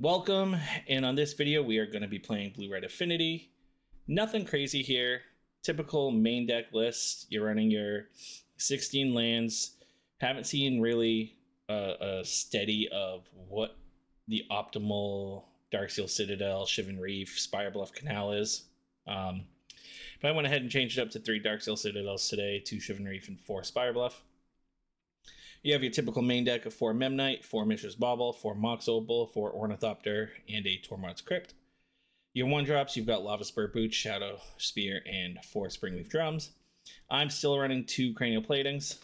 Welcome, and on this video we are going to be playing Blue-Red Affinity. Nothing crazy here. Typical main deck list. You're running your 16 lands. Haven't seen really a steady of what the optimal Darksteel Citadel, Shivan Reef, Spire Bluff Canal is. But I went ahead and changed it up to 3 Darksteel Citadels today, 2 Shivan Reef, and 4 Spire Bluff. You have your typical main deck of 4 Memnite, 4 Mishra's Bauble, 4 Mox Opal, 4 Ornithopter, and a Tormod's Crypt. Your 1-drops, you've got Lava Spur Boots, Shadow Spear, and 4 Springleaf Drums. I'm still running 2 Cranial Platings.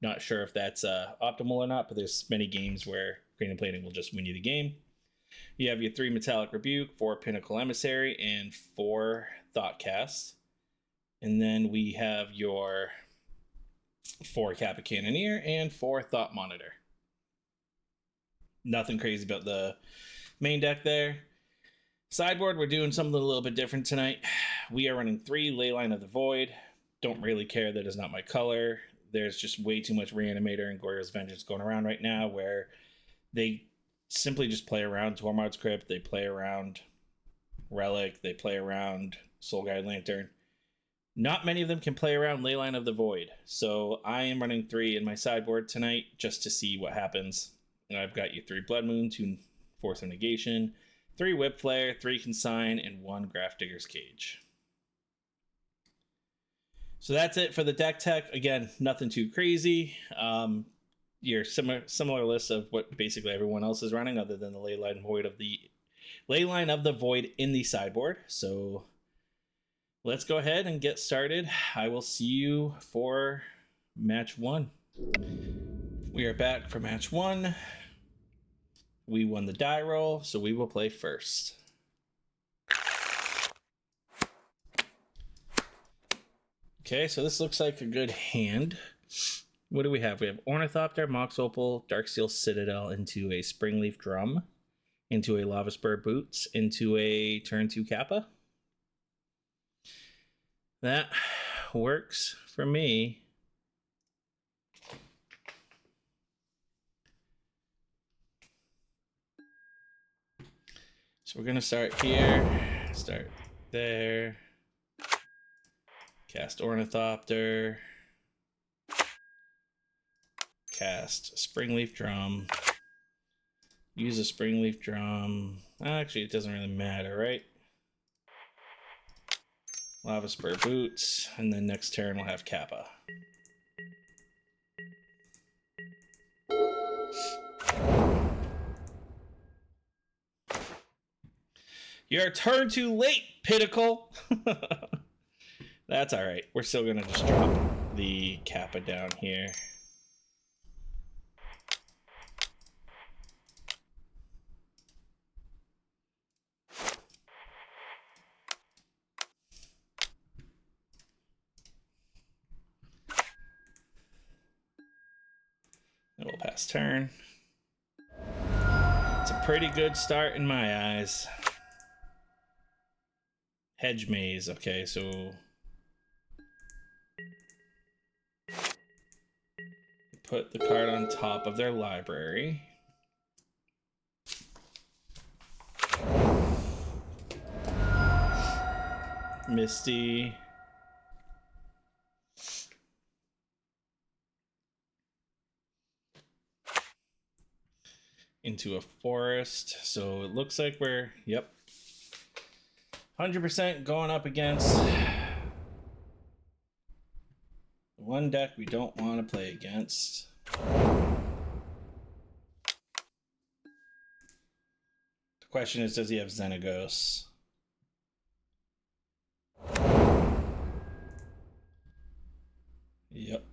Not sure if that's optimal or not, but there's many games where Cranial Plating will just win you the game. You have your 3 Metallic Rebuke, 4 Pinnacle Emissary, and 4 Thoughtcast. And then we have your 4 Kappa Cannoneer and 4 Thought Monitor. Nothing crazy about the main deck there. Sideboard, we're doing something a little bit different tonight. We are running 3 Leyline of the Void. Don't really care, that is not my color. There's just way too much Reanimator and Goryos Vengeance going around right now where they simply just play around Tormod's Crypt, they play around Relic, they play around Soul Guide Lantern. Not many of them can play around Leyline of the Void, so I am running 3 in my sideboard tonight just to see what happens. And I've got you 3 Blood Moon, 2 Force of Negation, 3 Whip Flare, 3 Consign, and 1 Grafdigger's Cage. So that's it for the deck tech. Again, nothing too crazy. Your similar list of what basically everyone else is running, other than the Leyline of the Void in the sideboard. So let's go ahead and get started. I will see you for match 1. We are back for match 1. We won the die roll, so we will play first. Okay, so this looks like a good hand. What do we have? We have Ornithopter, Mox Opal, Darksteel Citadel into a Springleaf Drum, into a Lava Spur Boots, into a turn 2 Kappa. That works for me. So we're going to start here, start there, cast Ornithopter, cast Springleaf Drum, use a Springleaf Drum. Actually, it doesn't really matter, right? Lava Spur Boots, and then next turn we'll have Kappa. Your turn too late, Pinnacle! That's alright. We're still gonna just drop the Kappa down here. And we'll pass turn. It's a pretty good start in my eyes. Hedge Maze, okay, so put the card on top of their library. Misty. Into a forest, so it looks like we're, yep, 100% going up against one deck we don't want to play against. The question is, does he have Xenagos? Yep.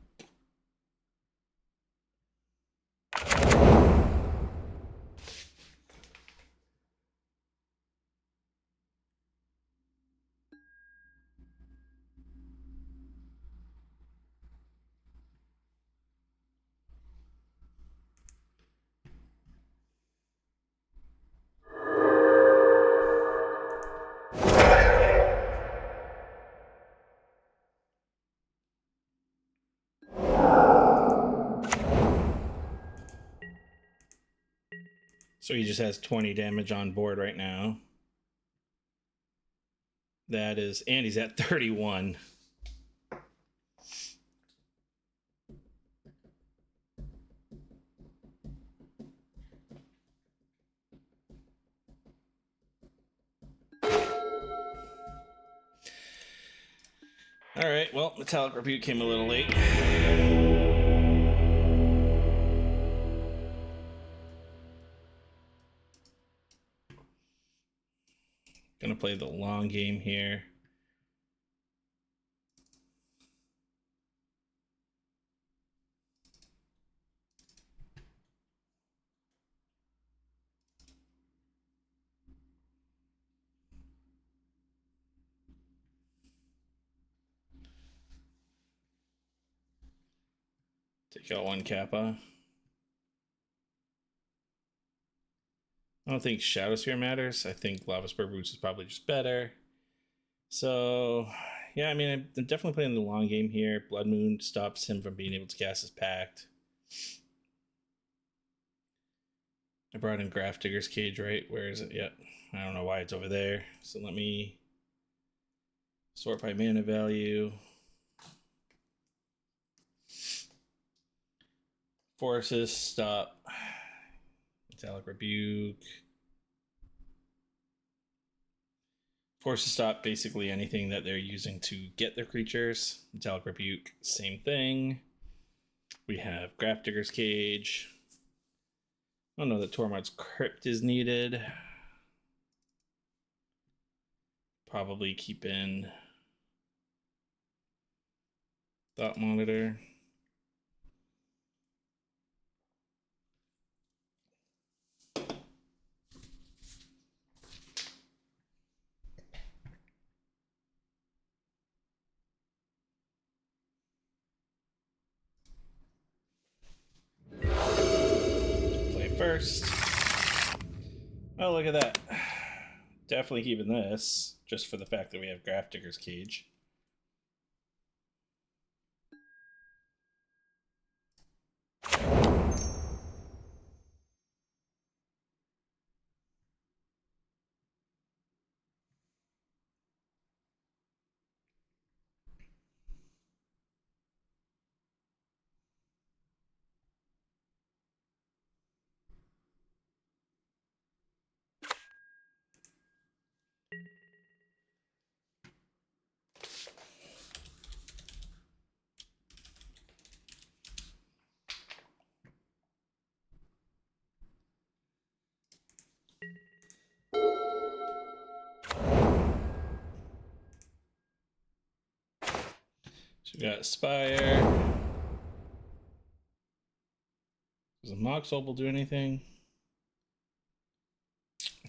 So he just has 20 damage on board right now. That is, and he's at 31. All right, well, Metallic Rebuke came a little late. Gonna play the long game here. Take out one Kappa. I don't think Shadow Sphere matters. I think Lava Spur Boots is probably just better. So, yeah, I mean, I'm definitely playing the long game here. Blood Moon stops him from being able to cast his Pact. I brought in Grafdigger's Cage, right? Where is it? Yep. I don't know why it's over there. So let me sort by mana value. Forces, stop. Metallic Rebuke. Forces stop basically anything that they're using to get their creatures. Metallic Rebuke, same thing. We have Grafdigger's Cage. I don't know that Tormod's Crypt is needed. Probably keep in Thought Monitor. Play first. Oh, look at that. Definitely keeping this, just for the fact that we have Grafdigger's Cage. So we got Spire. Does a Mox Opal do anything?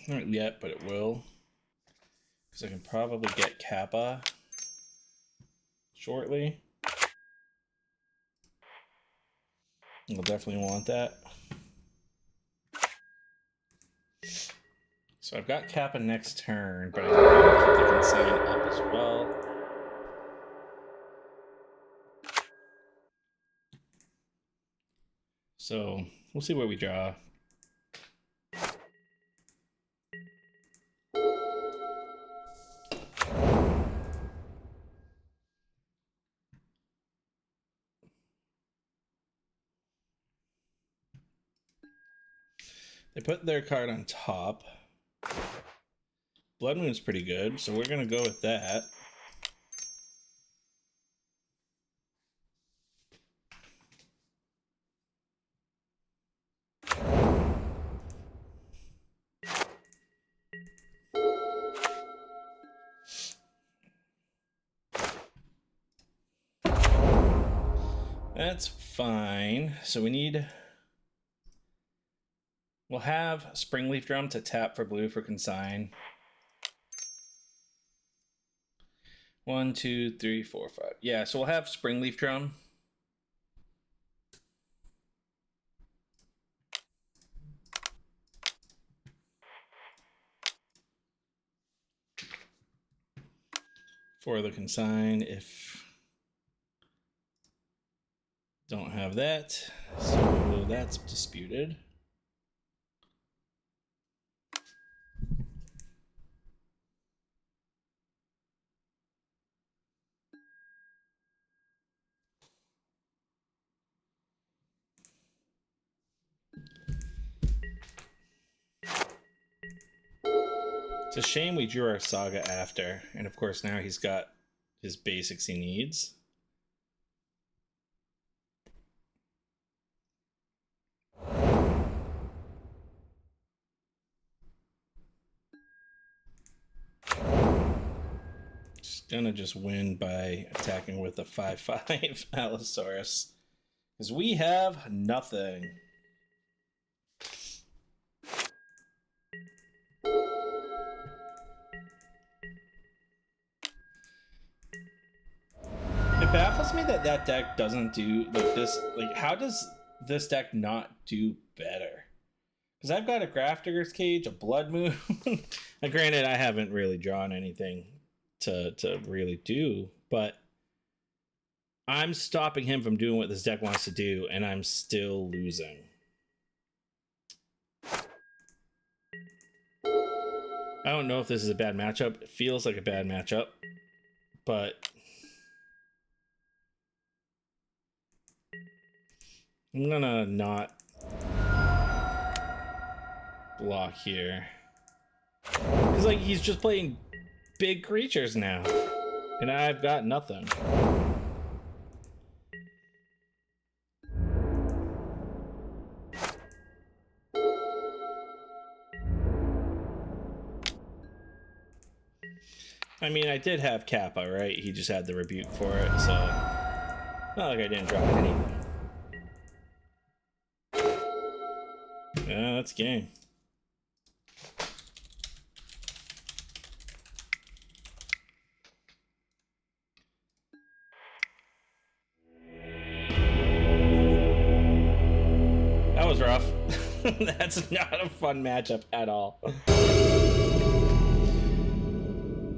Not yet, but it will. Because I can probably get Kappa shortly. We'll definitely want that. So I've got Kappa next turn, but I can keep the Consign up as well. So we'll see what we draw. They put their card on top. Blood Moon's pretty good, so we're going to go with that. That's fine. So we need... We'll have Springleaf Drum to tap for blue for Consign. 1, 2, 3, 4, 5. Yeah, so we'll have Springleaf Drum. For the Consign if don't have that. So that's disputed. It's a shame we drew our Saga after, and of course now he's got his basics he needs. Gonna just win by attacking with a 5/5 Allosaurus, because we have nothing. It baffles me that that deck doesn't do like this. Like, how does this deck not do better? Because I've got a Grafdigger's Cage, a Blood Moon. Now, granted, I haven't really drawn anything to really do, but I'm stopping him from doing what this deck wants to do, and I'm still losing. I don't know if this is a bad matchup. It feels like a bad matchup, but I'm gonna not block here. Because, like, he's just playing big creatures now, and I've got nothing. I mean, I did have Kappa, right? He just had the rebuke for it, so not like I didn't drop anything. Yeah, that's game. That was rough. That's not a fun matchup at all.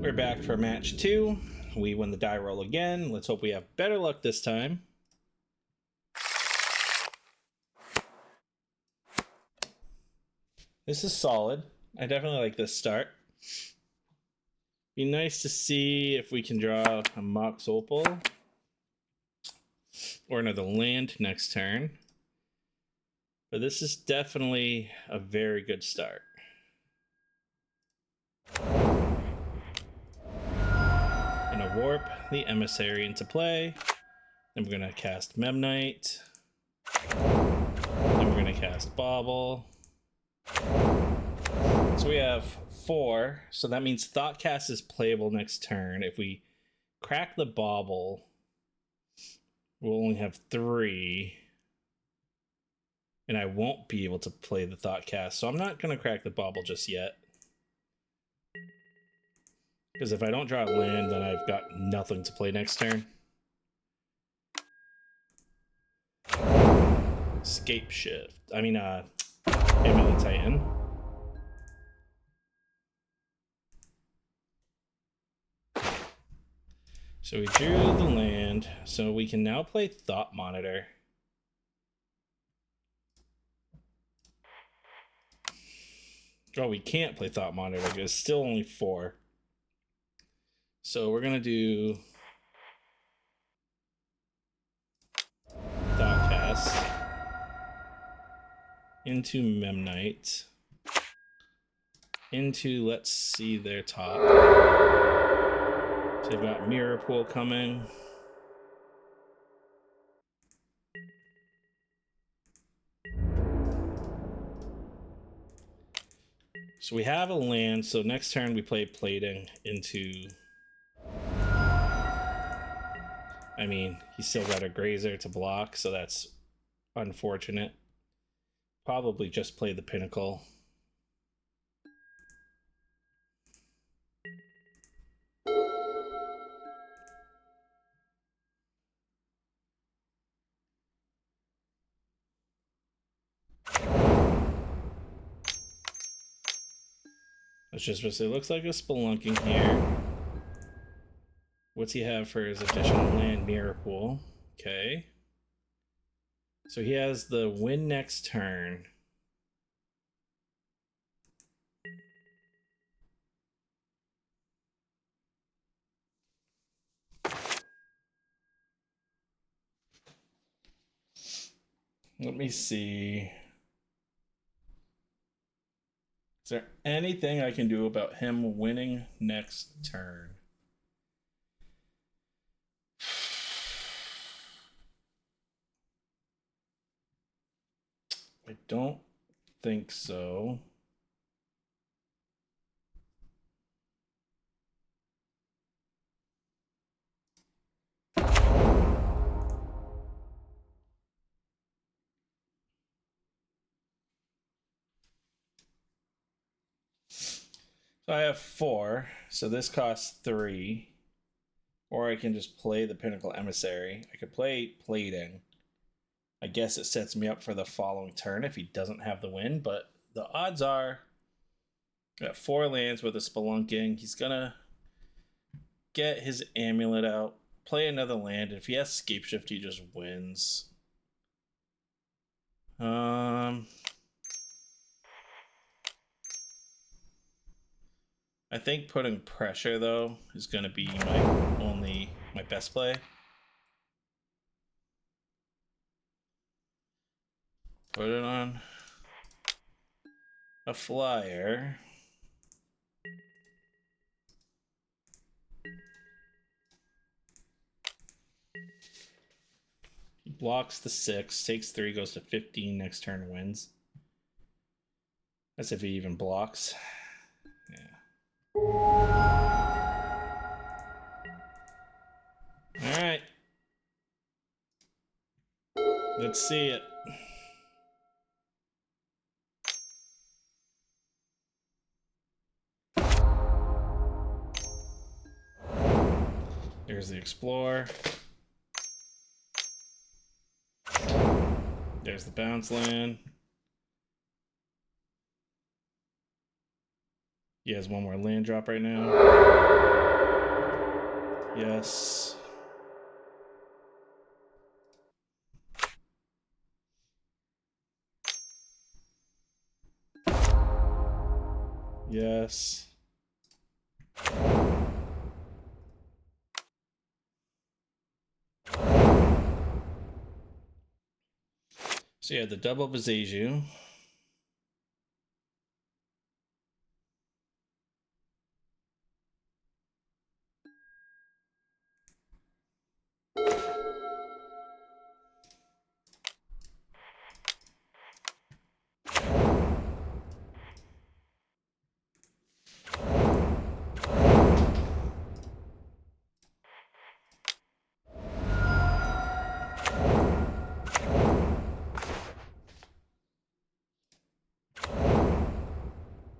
We're back for match 2. We win the die roll again. Let's hope we have better luck this time. This is solid. I definitely like this start. Be nice to see if we can draw a Mox Opal or another land next turn. But this is definitely a very good start. Gonna warp the Emissary into play. Then we're gonna cast Memnite. Then we're gonna cast Bauble. So we have 4. So that means Thoughtcast is playable next turn. If we crack the Bauble, we'll only have 3. And I won't be able to play the Thoughtcast. So I'm not gonna crack the Bauble just yet. Because if I don't draw a land, then I've got nothing to play next turn. Escape Shift. I mean, Amulet Titan. So we drew the land. So we can now play Thought Monitor. Oh, we can't play Thought Monitor because it's still only 4. So we're gonna do Thoughtcast into Memnite into, let's see their top. So they've got Mirror Pool coming. So we have a land. So next turn we play Plating into. I mean, he's still got a Grazer to block, so that's unfortunate. Probably just play the Pinnacle. That's just what it looks like. A Spelunking here. What's he have for his additional land? Mirror Pool. Okay. So he has the win next turn. Let me see. Is there anything I can do about him winning next turn? I don't think so. So I have 4, so this costs 3. Or I can just play the Pinnacle Emissary. I could play Plating. I guess it sets me up for the following turn if he doesn't have the win, but the odds are at 4 lands with a Spelunking, he's gonna get his Amulet out, play another land, and if he has Scapeshift, he just wins. I think putting pressure, though, is going to be my best play. Put it on a flyer. He blocks the 6, takes 3, goes to 15 next turn, wins. That's if he even blocks. Yeah. Alright. Let's see it. There's the Explorer. There's the bounce land. He has one more land drop right now. Yes. Yes. So yeah, the double Visaiju.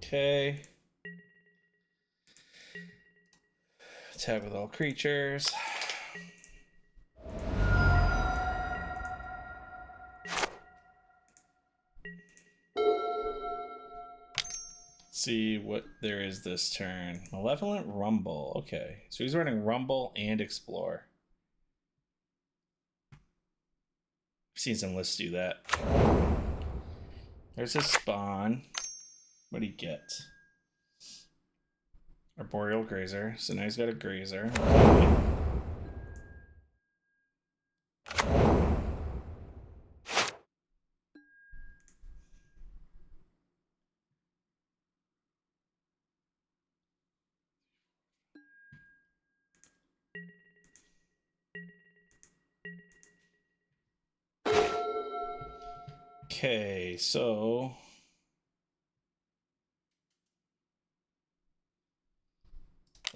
Okay. Attack with all creatures. See what there is this turn. Malevolent Rumble. Okay. So he's running Rumble and Explore. I've seen some lists do that. There's his spawn. What'd he get? Arboreal Grazer. So now he's got a Grazer. Okay. Okay, so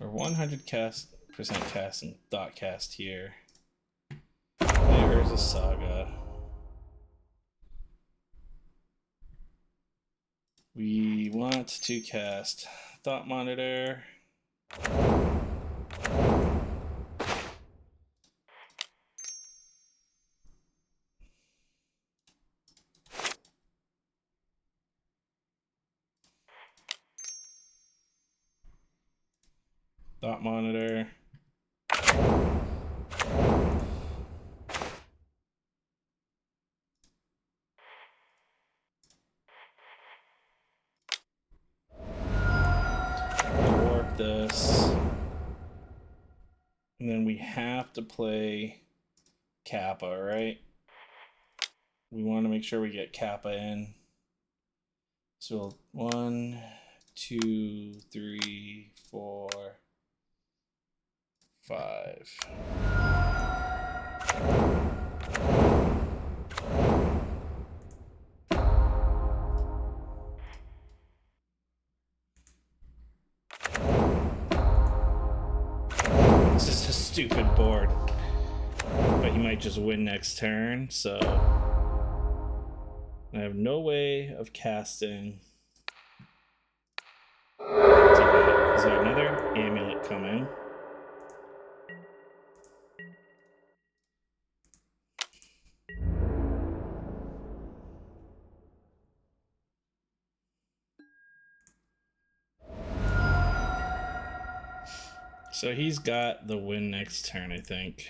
we're 100% cast and Thought Cast here. There's a Saga. We want to cast Thought Monitor. Thought Monitor. Warp this. And then we have to play Kappa, right? We want to make sure we get Kappa in. So 1, 2, 3, 4, 5. This is a stupid board, but he might just win next turn, so I have no way of casting. Is there another amulet coming? So he's got the win next turn, I think.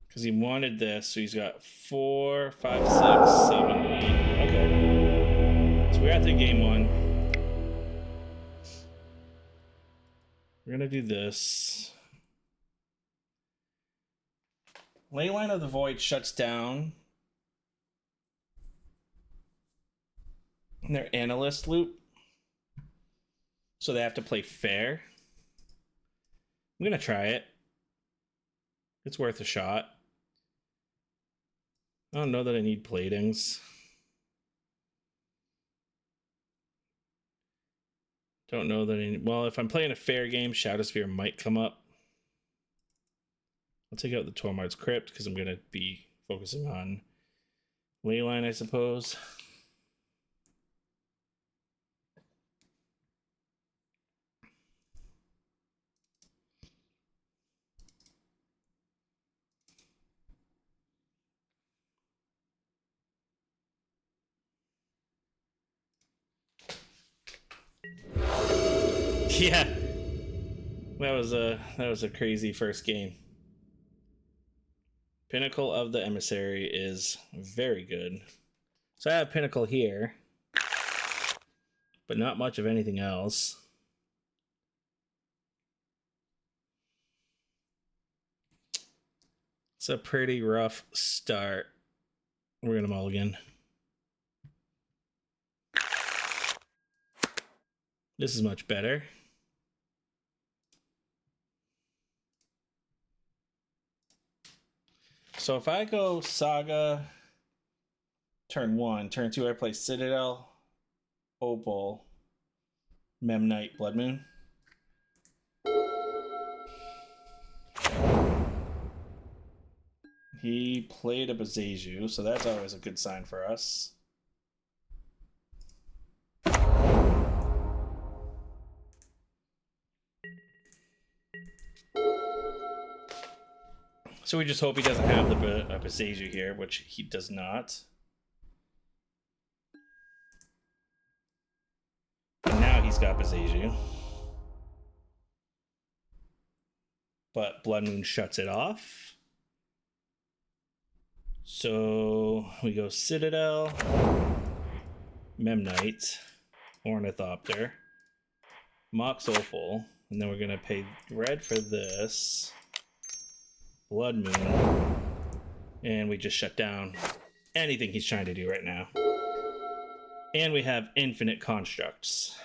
Because he wanted this, so he's got 4, 5, 6, 7, 8. Okay. So we're at the game 1. We're gonna do this. Leyline of the Void shuts down their analyst loop, so they have to play fair. I'm gonna try it. It's worth a shot. I don't know that I need platings. Don't know that I need... Well, if I'm playing a fair game, Shadow Spear might come up. I'll take out the Tormod's Crypt because I'm going to be focusing on Leyline, I suppose. Yeah, that was a crazy first game. Pinnacle of the Emissary is very good. So I have Pinnacle here, but not much of anything else. It's a pretty rough start. We're gonna mulligan. This is much better. So if I go Saga, turn 1, turn 2 I play Citadel, Opal, Memnite, Blood Moon. He played a Bezeju, so that's always a good sign for us. So we just hope he doesn't have the Bezeju here, which he does not. And now he's got Bezeju. But Blood Moon shuts it off. So we go Citadel, Memnite, Ornithopter, Mox Opal, and then we're going to pay red for this. Blood Moon, and we just shut down anything he's trying to do right now. And we have infinite constructs.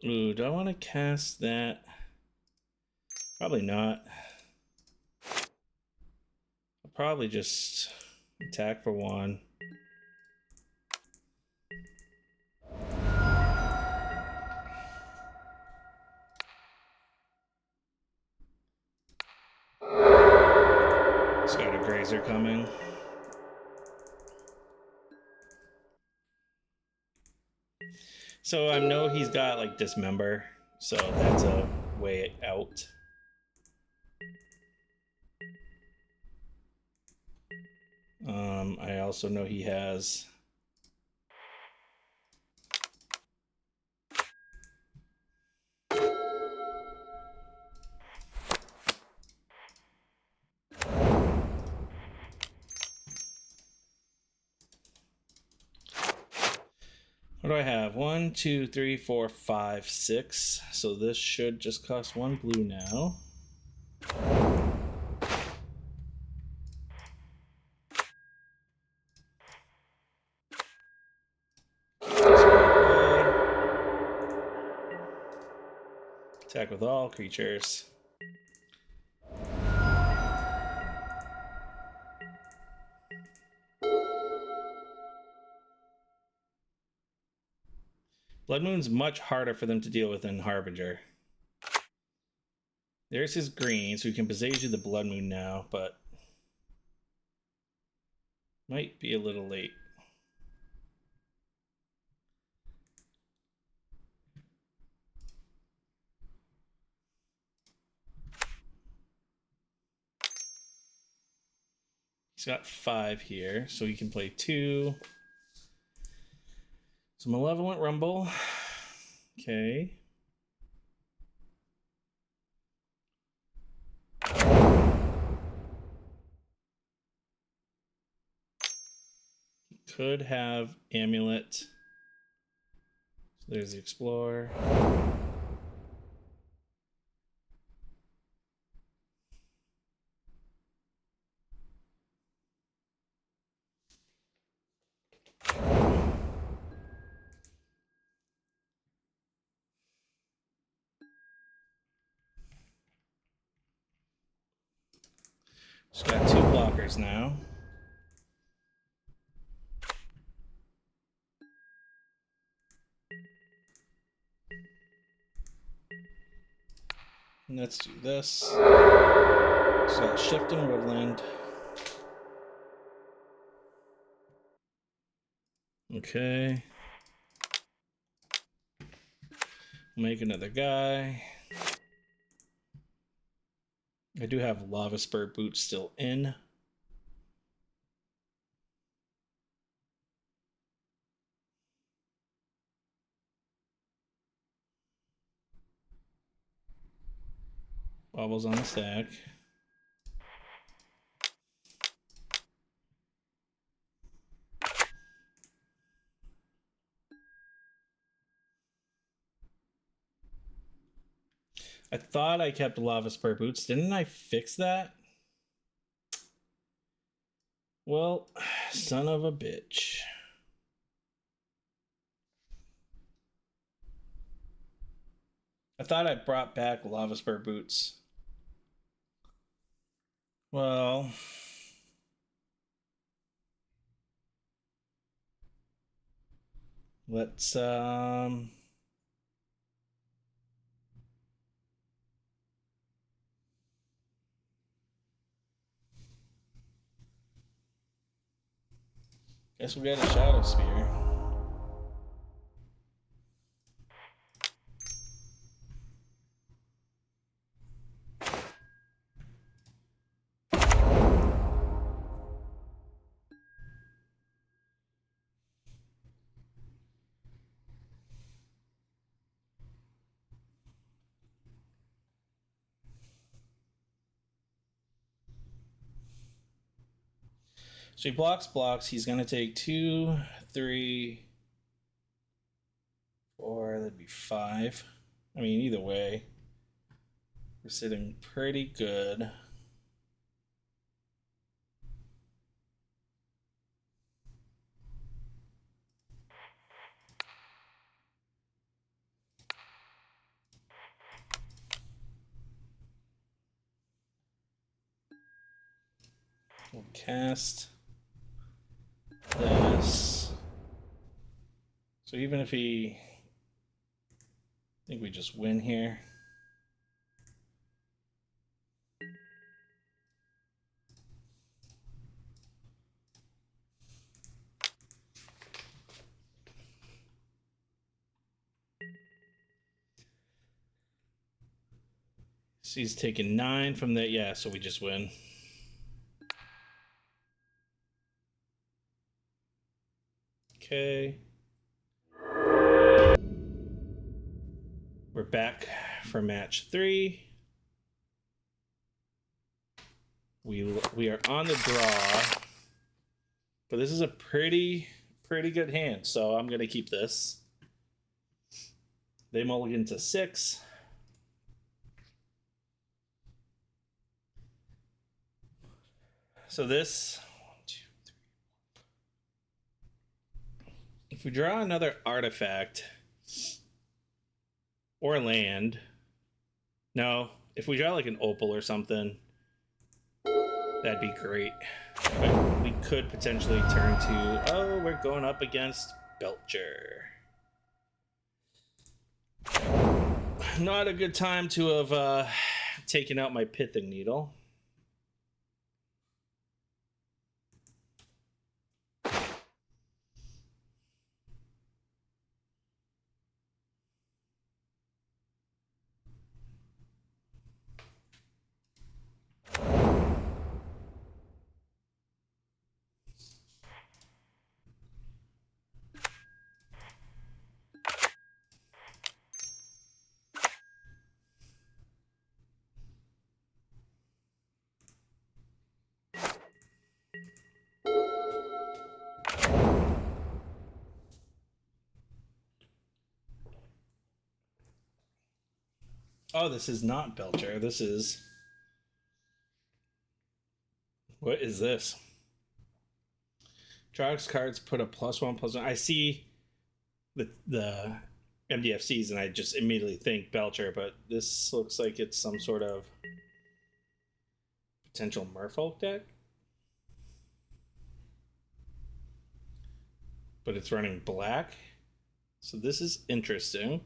Ooh, do I want to cast that? Probably not. I'll probably just attack for 1. Just got a Grazer coming. So I know he's got like Dismember, so that's a way out. I also know he has What do I have? 1, 2, 3, 4, 5, 6. So this should just cost 1 blue now. Attack with all creatures. Blood Moon's much harder for them to deal with than Harbinger. There's his green, so we can Beseiju the Blood Moon now, but might be a little late. He's got 5 here, so he can play 2. So Malevolent Rumble. Okay. Could have Amulet. So there's the Explorer. Just got 2 blockers now. And let's do this. So Shift and Woodland. Okay. Make another guy. I do have Lava Spur Boots still in. Baubles on the stack. I thought I kept Lava Spur Boots. Didn't I fix that? Well, son of a bitch. I thought I brought back Lava Spur Boots. Well, let's guess we got a Shadow Spear. So he blocks. He's going to take 2, 3, 4. That'd be 5. I mean, either way, we're sitting pretty good. We'll cast this. So even if he... I think we just win here. So he's taking 9 from that. Yeah, so we just win. Okay. We're back for match 3. We are on the draw, but this is a pretty good hand, so I'm gonna keep this. They mulligan to 6. So this, 1, 2, 3. If we draw another artifact or land, no, if we draw like an opal or something, that'd be great. But we could potentially turn to, oh, we're going up against Belcher. Not a good time to have taken out my pithing needle. Oh, this is not Belcher. This is... What is this? Draws cards, put a +1/+1. I see the MDFCs and I just immediately think Belcher, but this looks like it's some sort of potential Merfolk deck. But it's running black. So this is interesting.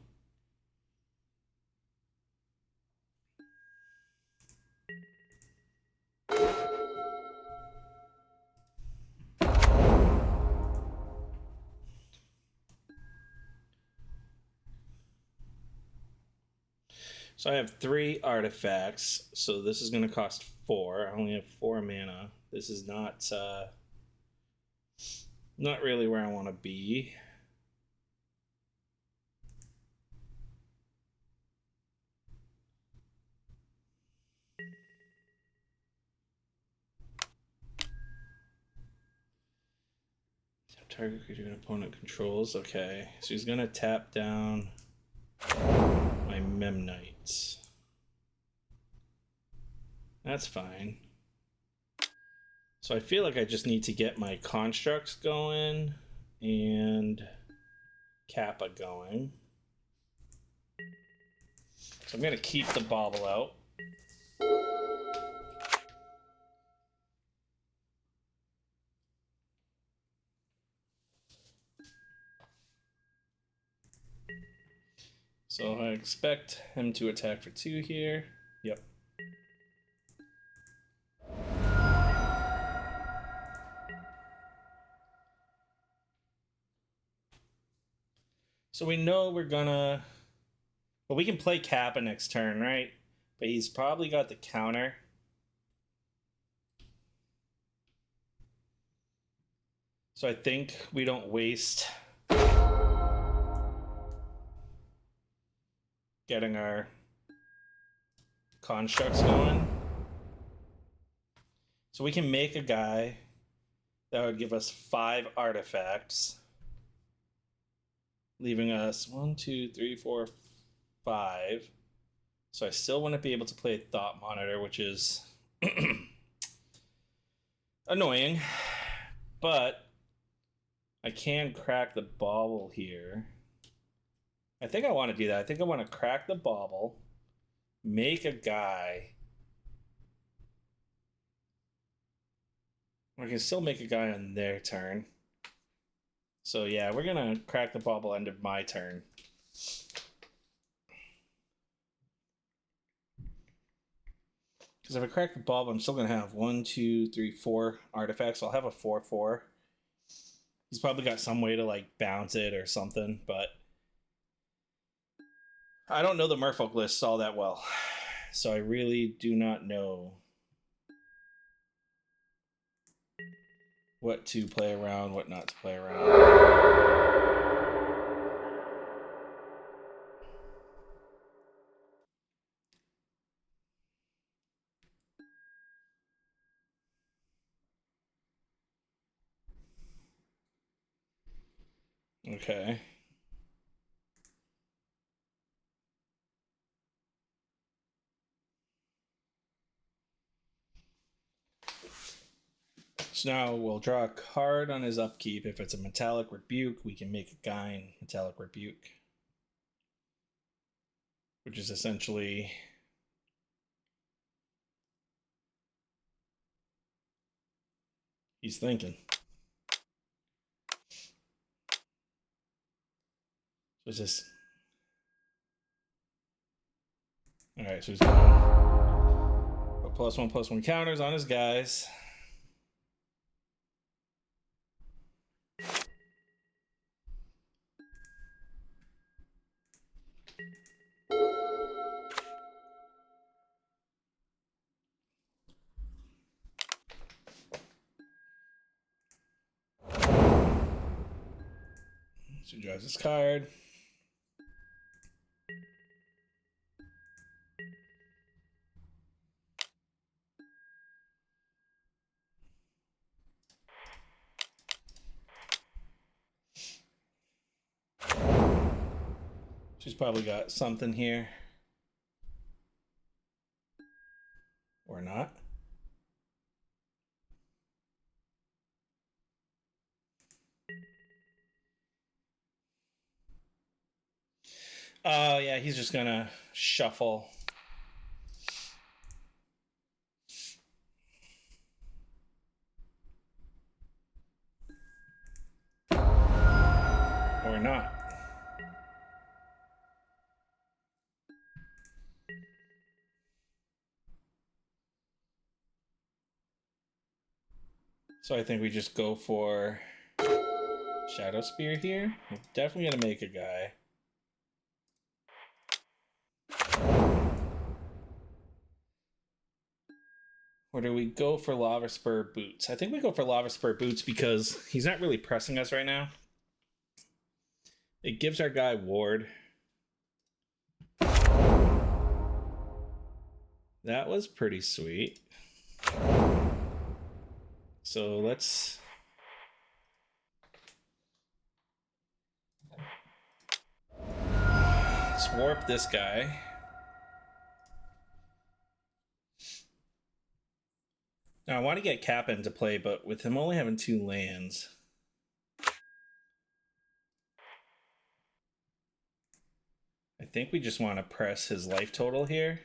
So I have 3 artifacts, so this is going to cost 4. I only have 4 mana. This is not really where I want to be. Target creature an opponent controls. Okay, so he's going to tap down my Memnites. That's fine. So I feel like I just need to get my constructs going and Kappa going. So I'm going to keep the bauble out. So I expect him to attack for 2 here. Yep. So we know we're gonna... Well, we can play Kappa next turn, right? But he's probably got the counter. So I think we don't waste getting our constructs going. So we can make a guy that would give us 5 artifacts, leaving us 1, 2, 3, 4, 5. So I still wouldn't be able to play Thought Monitor, which is annoying, but I can crack the bauble here. I think I want to do that. I think I want to crack the bauble, make a guy. I can still make a guy on their turn. So yeah, we're going to crack the bauble end of my turn. Because if I crack the bauble, I'm still going to have 1, 2, 3, 4 artifacts. So I'll have a 4/4. He's probably got some way to like bounce it or something, but I don't know the Merfolk lists all that well. So I really do not know what to play around, what not to play around. Okay. So now we'll draw a card on his upkeep. If it's a Metallic Rebuke, we can make a guy in Metallic Rebuke, which is essentially he's thinking. So it's just all right. So he's going to put +1/+1 counters on his guys. So he draws his card. She's probably got something here. Or not. Oh, yeah, he's just gonna shuffle. Or not. So I think we just go for Shadow Spear here. We're definitely gonna make a guy. Or do we go for Lava Spur Boots? I think we go for Lava Spur Boots because he's not really pressing us right now. It gives our guy ward. That was pretty sweet. So let's warp this guy. Now I want to get Kappa into play, but with him only having 2 lands, I think we just want to press his life total here.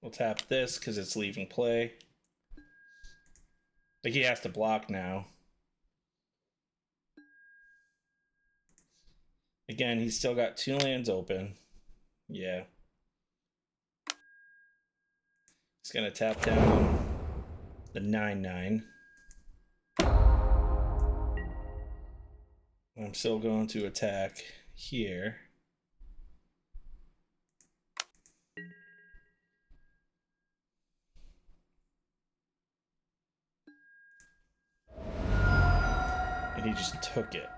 We'll tap this because it's leaving play. Like, he has to block now. Again, he's still got 2 lands open. Yeah. He's going to tap down the 9/9. I'm still going to attack here. And he just took it.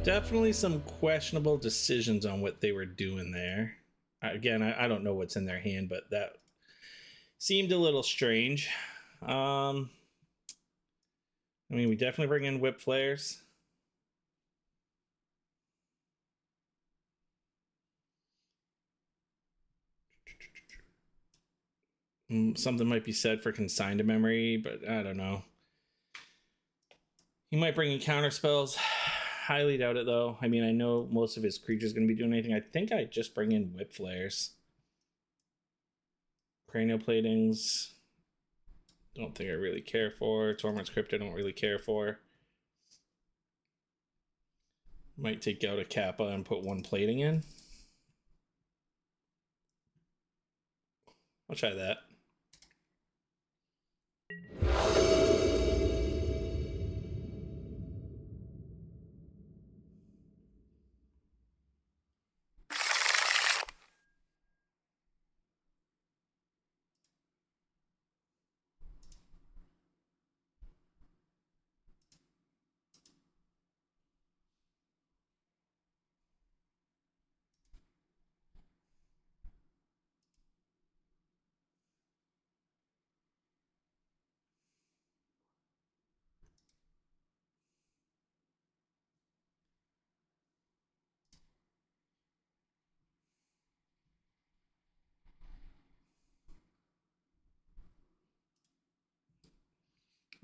Definitely some questionable decisions on what they were doing there. Again, I don't know what's in their hand, but that seemed a little strange. I mean, we definitely bring in Whip Flares. Something might be said for Consigned to Memory, but I don't know. He might bring in counter spells. Highly doubt it, though. I mean, I know most of his creatures going to be doing anything. I think I just bring in Whip Flares. Cranial Platings. Don't think I really care for. Torment's Crypt I don't really care for. Might take out a Kappa and put 1 plating in. I'll try that.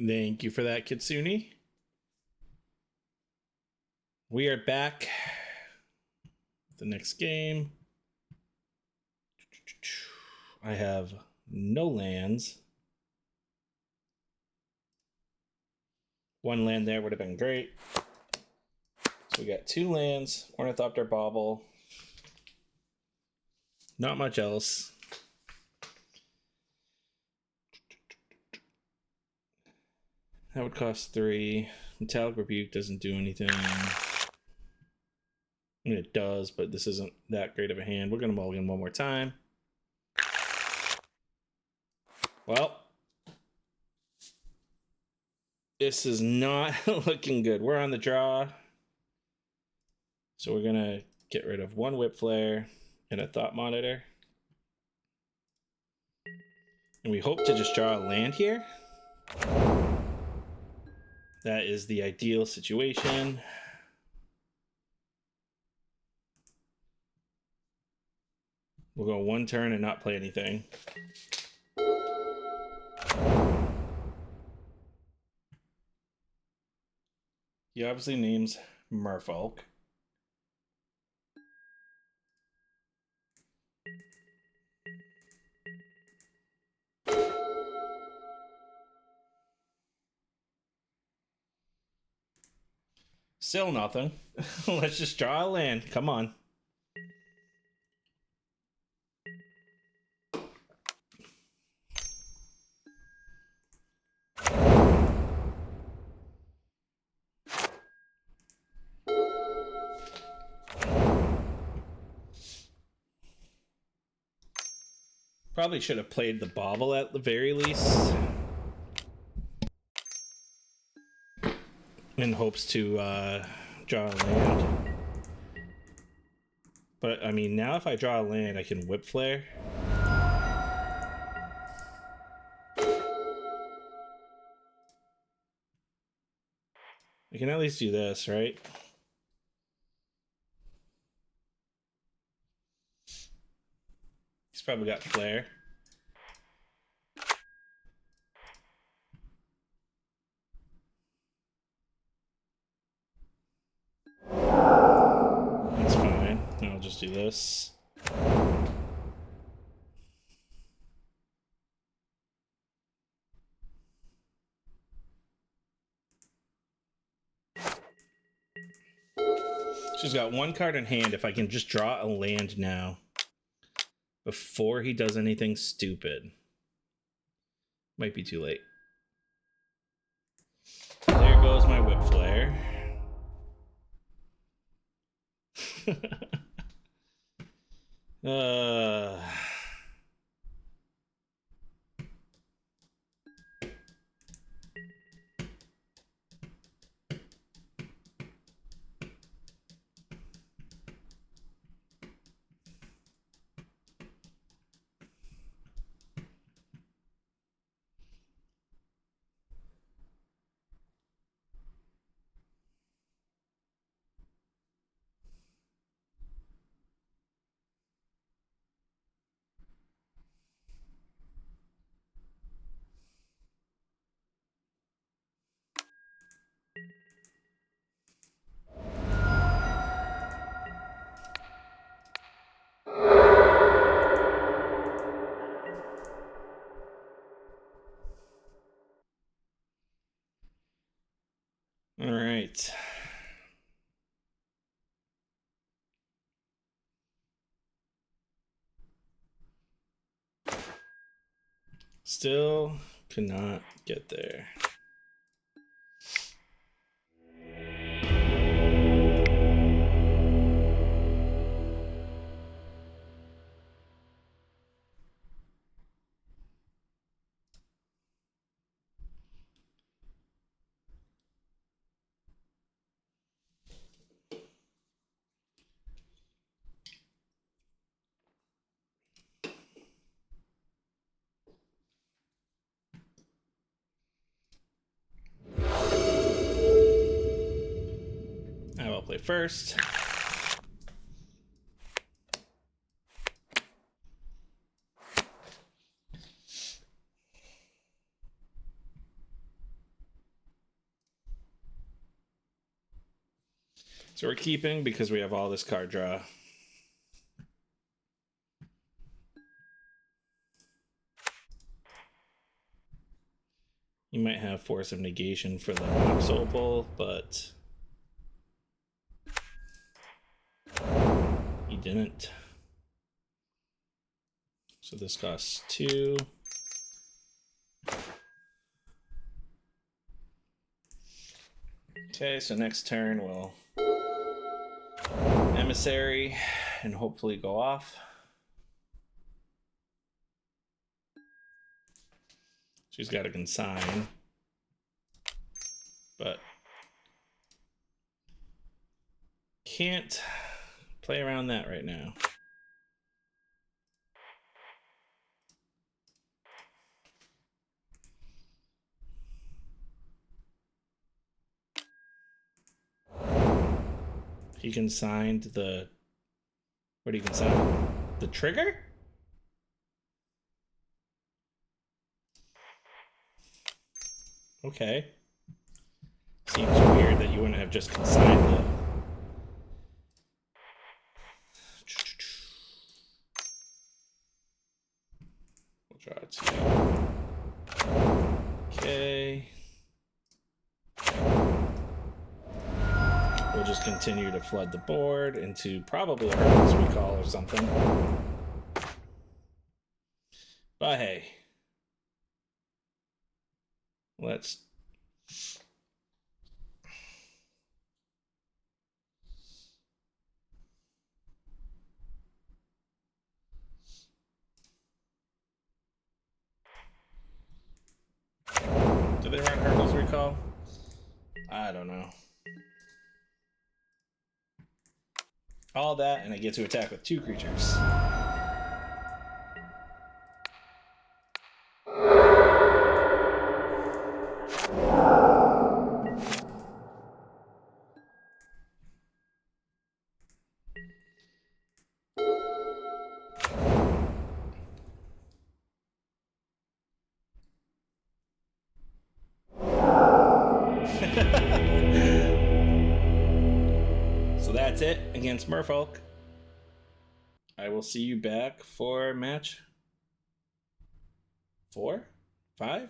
Thank you for that, Kitsune. We are back. The next game. I have no lands. One land there would have been great. So we got 2 lands, Ornithopter Bauble. Not much else. That would cost 3. Metallic Rebuke doesn't do anything. I mean, it does, but this isn't that great of a hand. We're going to mulligan one more time. Well, this is not looking good. We're on the draw. So we're going to get rid of 1 Whip Flare and a Thought Monitor. And we hope to just draw a land here. That is the ideal situation. We'll go 1 turn and not play anything. He obviously names Merfolk. Still nothing. Let's just draw a land. Come on. Probably should have played the Bauble at the very least. In hopes to draw a land. But, I mean, now if I draw a land, I can Whip Flare. I can at least do this, right? He's probably got Flare. That's fine. I'll just do this. She's got 1 card in hand. If I can just draw a land now before he does anything stupid. Might be too late. There goes my Whip Flare. All right. Still cannot get there. I will play first. So we're keeping because we have all this card draw. You might have Force of Negation for the Soul Pull, but he didn't. So this costs 2. Okay, so next turn we'll Emissary and hopefully go off. She's got a consign, but can't play around that right now. He consigned the... What do you consign? The trigger? Okay. Seems weird that you wouldn't have just consigned the... We'll draw it to you. Okay. We'll just continue to flood the board into probably a Hercules Recall or something. But hey. Let's... Do they run Hercules Recall? I don't know. All that, and I get to attack with 2 creatures. So that's it against Merfolk. I will see you back for match 4? 5?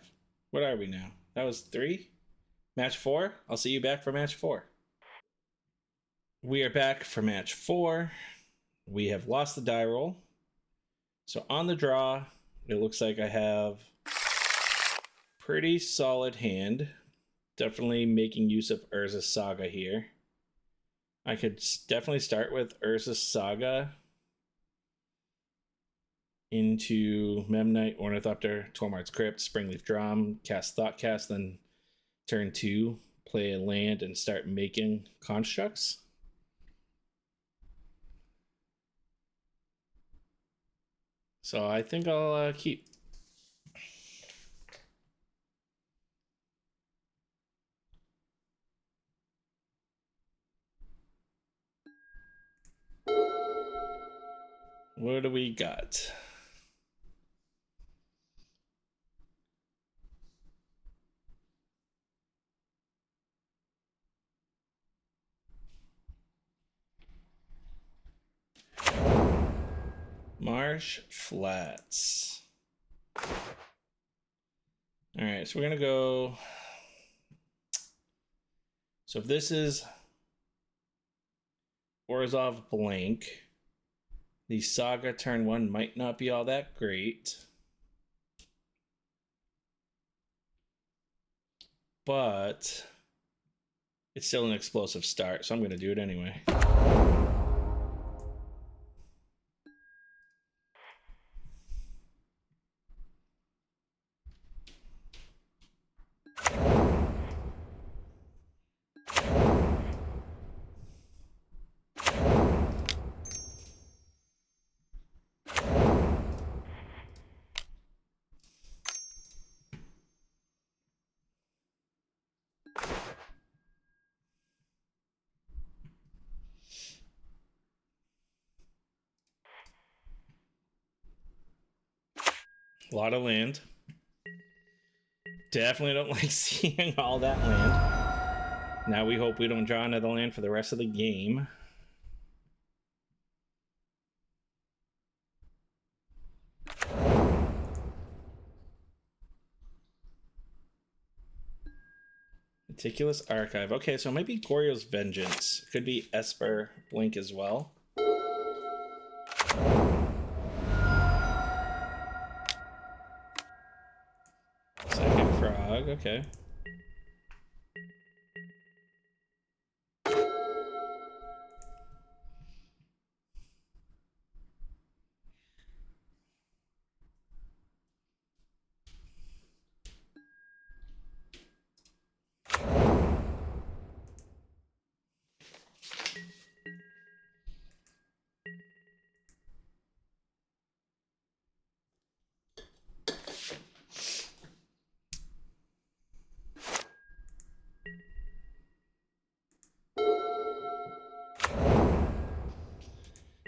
What are we now? That was 3? Match 4? I'll see you back for match 4. We are back for match 4. We have lost the die roll. So on the draw, it looks like I have pretty solid hand. Definitely making use of Urza's Saga here. I could definitely start with Urza's Saga into Memnite, Ornithopter, Tormard's Crypt, Springleaf Drum, cast Thoughtcast, then turn 2, play a land and start making constructs. So I think I'll keep. What do we got? Marsh Flats. All right, so we're gonna go. So if this is Orzhov blank, the Saga turn 1 might not be all that great. but it's still an explosive start, so I'm going to do it anyway. A lot of land. Definitely don't like seeing all that land. Now we hope we don't draw another land for the rest of the game. Meticulous Archive. Okay, so it might be Goryos Vengeance. Could be Esper Blink as well. Second Frog, okay.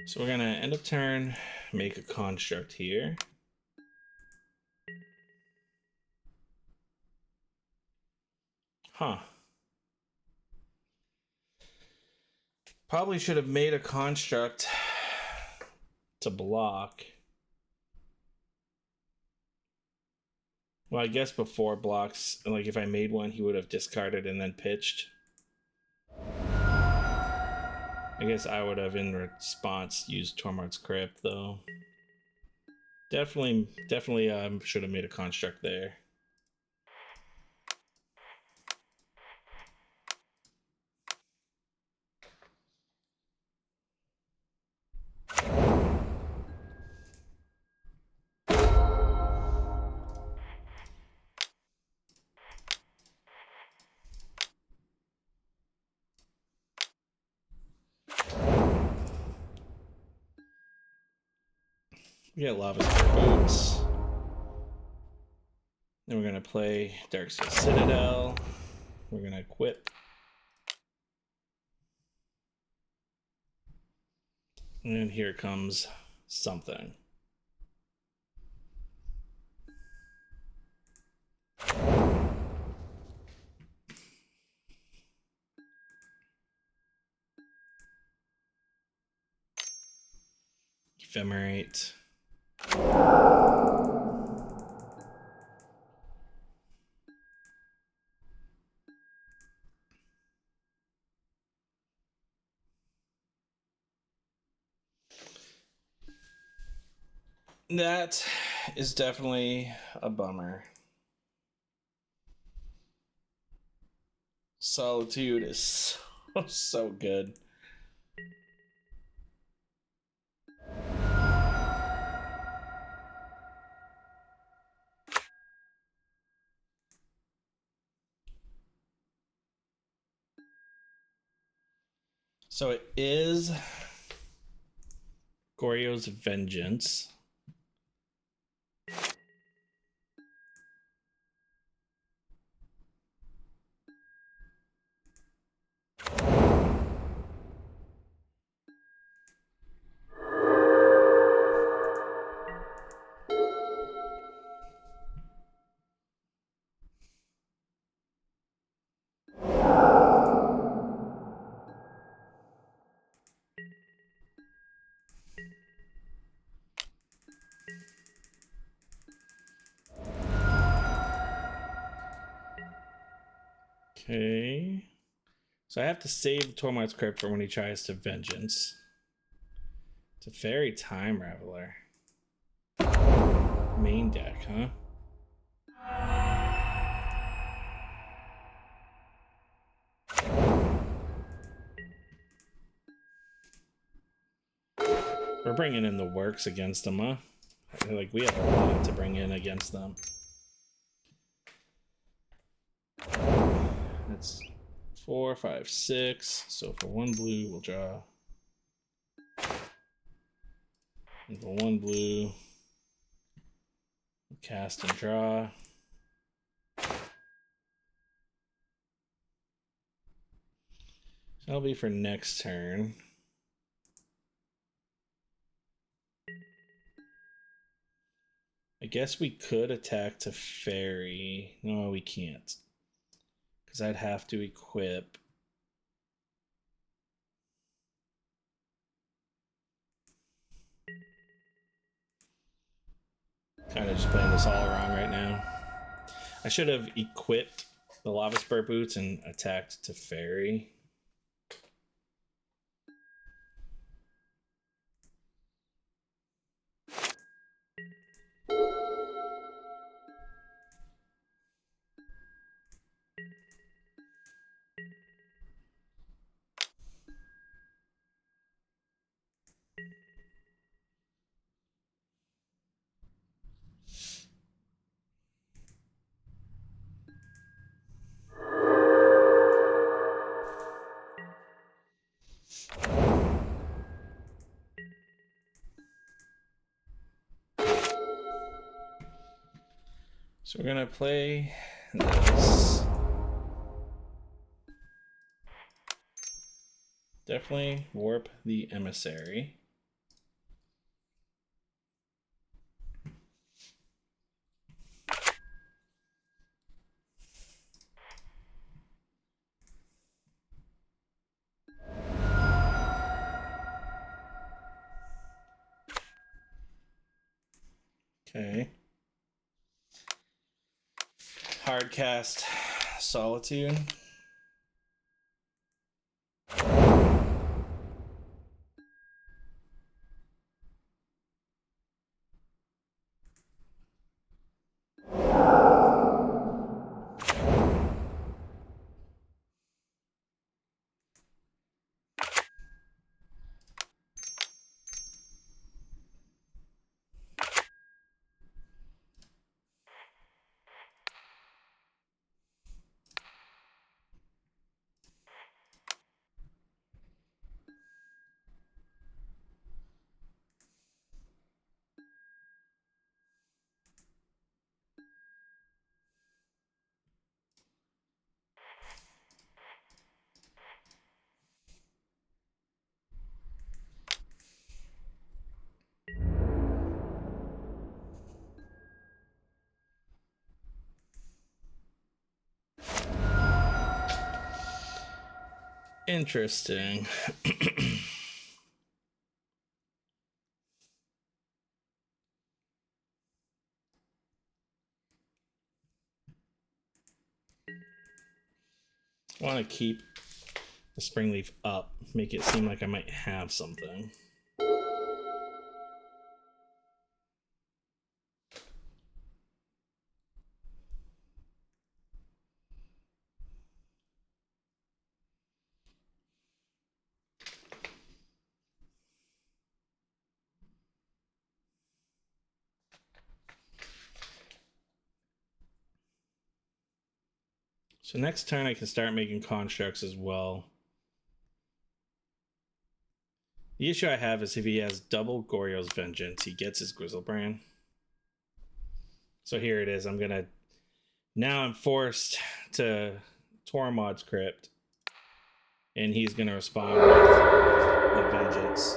So we're gonna end of turn, make a construct here. Huh. Probably should have made a construct to block. Well, I guess before blocks, like if I made one, he would have discarded and then pitched. I guess I would have in response used Tormod's Crypt though. Definitely should have made a construct there. We get Lava's Boots. Then we're gonna play Darksteel Citadel. We're gonna equip. And here comes something. Ephemerate. That is definitely a bummer. Solitude is so good. So it is Goryos Vengeance. Okay. So I have to save Tormod's Crypt for when he tries to Vengeance. It's a Fairy Time Raveler. Main deck, huh? We're bringing in the works against them, huh? I feel like we have a lot to bring in against them. That's 4, 5, 6. So for 1 blue, we'll draw. And for 1 blue, we'll cast and draw. That'll be for next turn. I guess we could attack to fairy. No, we can't. Because I'd have to equip. Kind of just playing this all wrong right now. I should have equipped the Lava Spur Boots and attacked to fairy. So we're gonna play this. Definitely warp the Emissary. Okay. Hard cast Solitude. Interesting. I want to keep the spring leaf up, make it seem like I might have something. So next turn I can start making constructs as well. The issue I have is if he has double Goryos Vengeance, he gets his Grizzlebrand. So here it is. Now I'm forced to Tormod's Crypt. And he's going to respond with the Vengeance.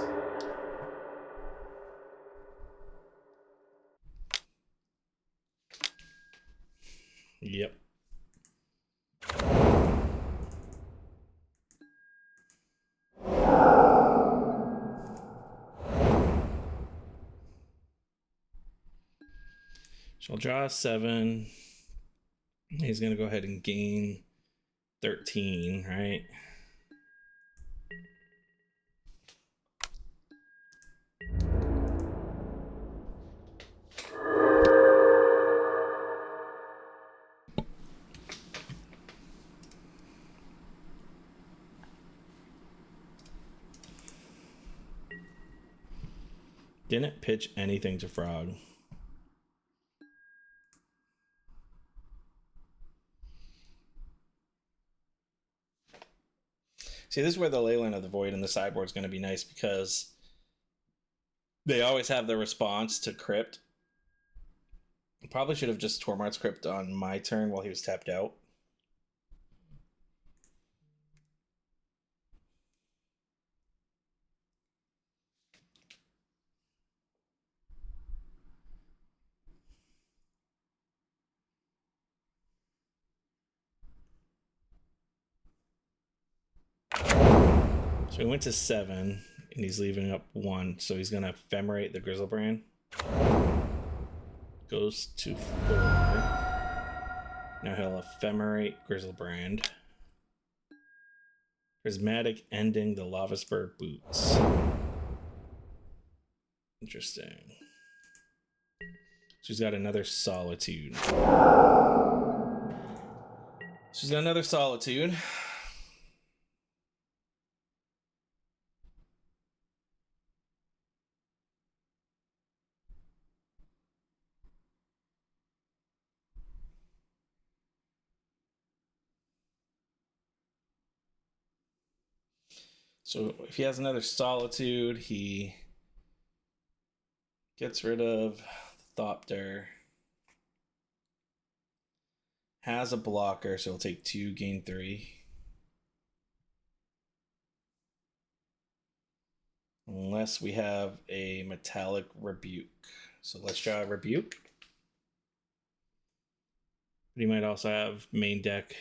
Yep. So I'll draw 7. He's going to go ahead and gain 13, right? Didn't pitch anything to Frog. See, this is where the Leyline of the Void in the sideboard is going to be nice because they always have the response to Crypt. Probably should have just Tormart's Crypt on my turn while he was tapped out. So he went to 7, and he's leaving up 1. So he's going to Ephemerate the Grizzlebrand. Goes to 4. Now he'll Ephemerate Grizzlebrand. Prismatic ending the Lava Spur Boots. Interesting. She's got another Solitude. She's got another Solitude. So if he has another Solitude, he gets rid of Thopter. Has a blocker, so he'll take 2, gain 3. Unless we have a Metallic Rebuke. So let's try a Rebuke. But he might also have main deck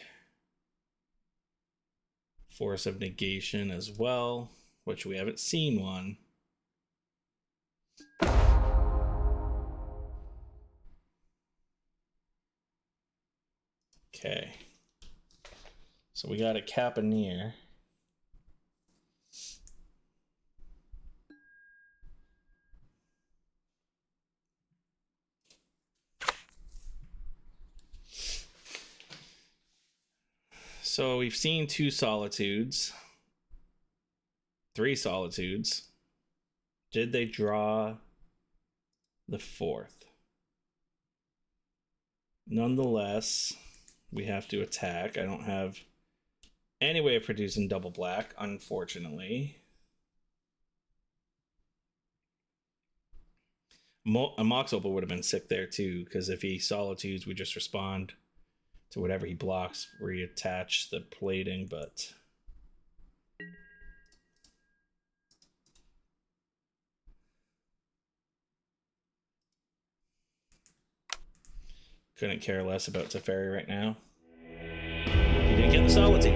Force of Negation as well, which we haven't seen one. Okay. So we got a Kappa near. So we've seen 2 Solitudes. 3 Solitudes. Did they draw the 4th? Nonetheless, we have to attack. I don't have any way of producing double black, unfortunately. A Mox Opal would have been sick there too, because if he Solitudes, we just respond to whatever he blocks, reattach the plating, but couldn't care less about Teferi right now. He didn't get the Solitude.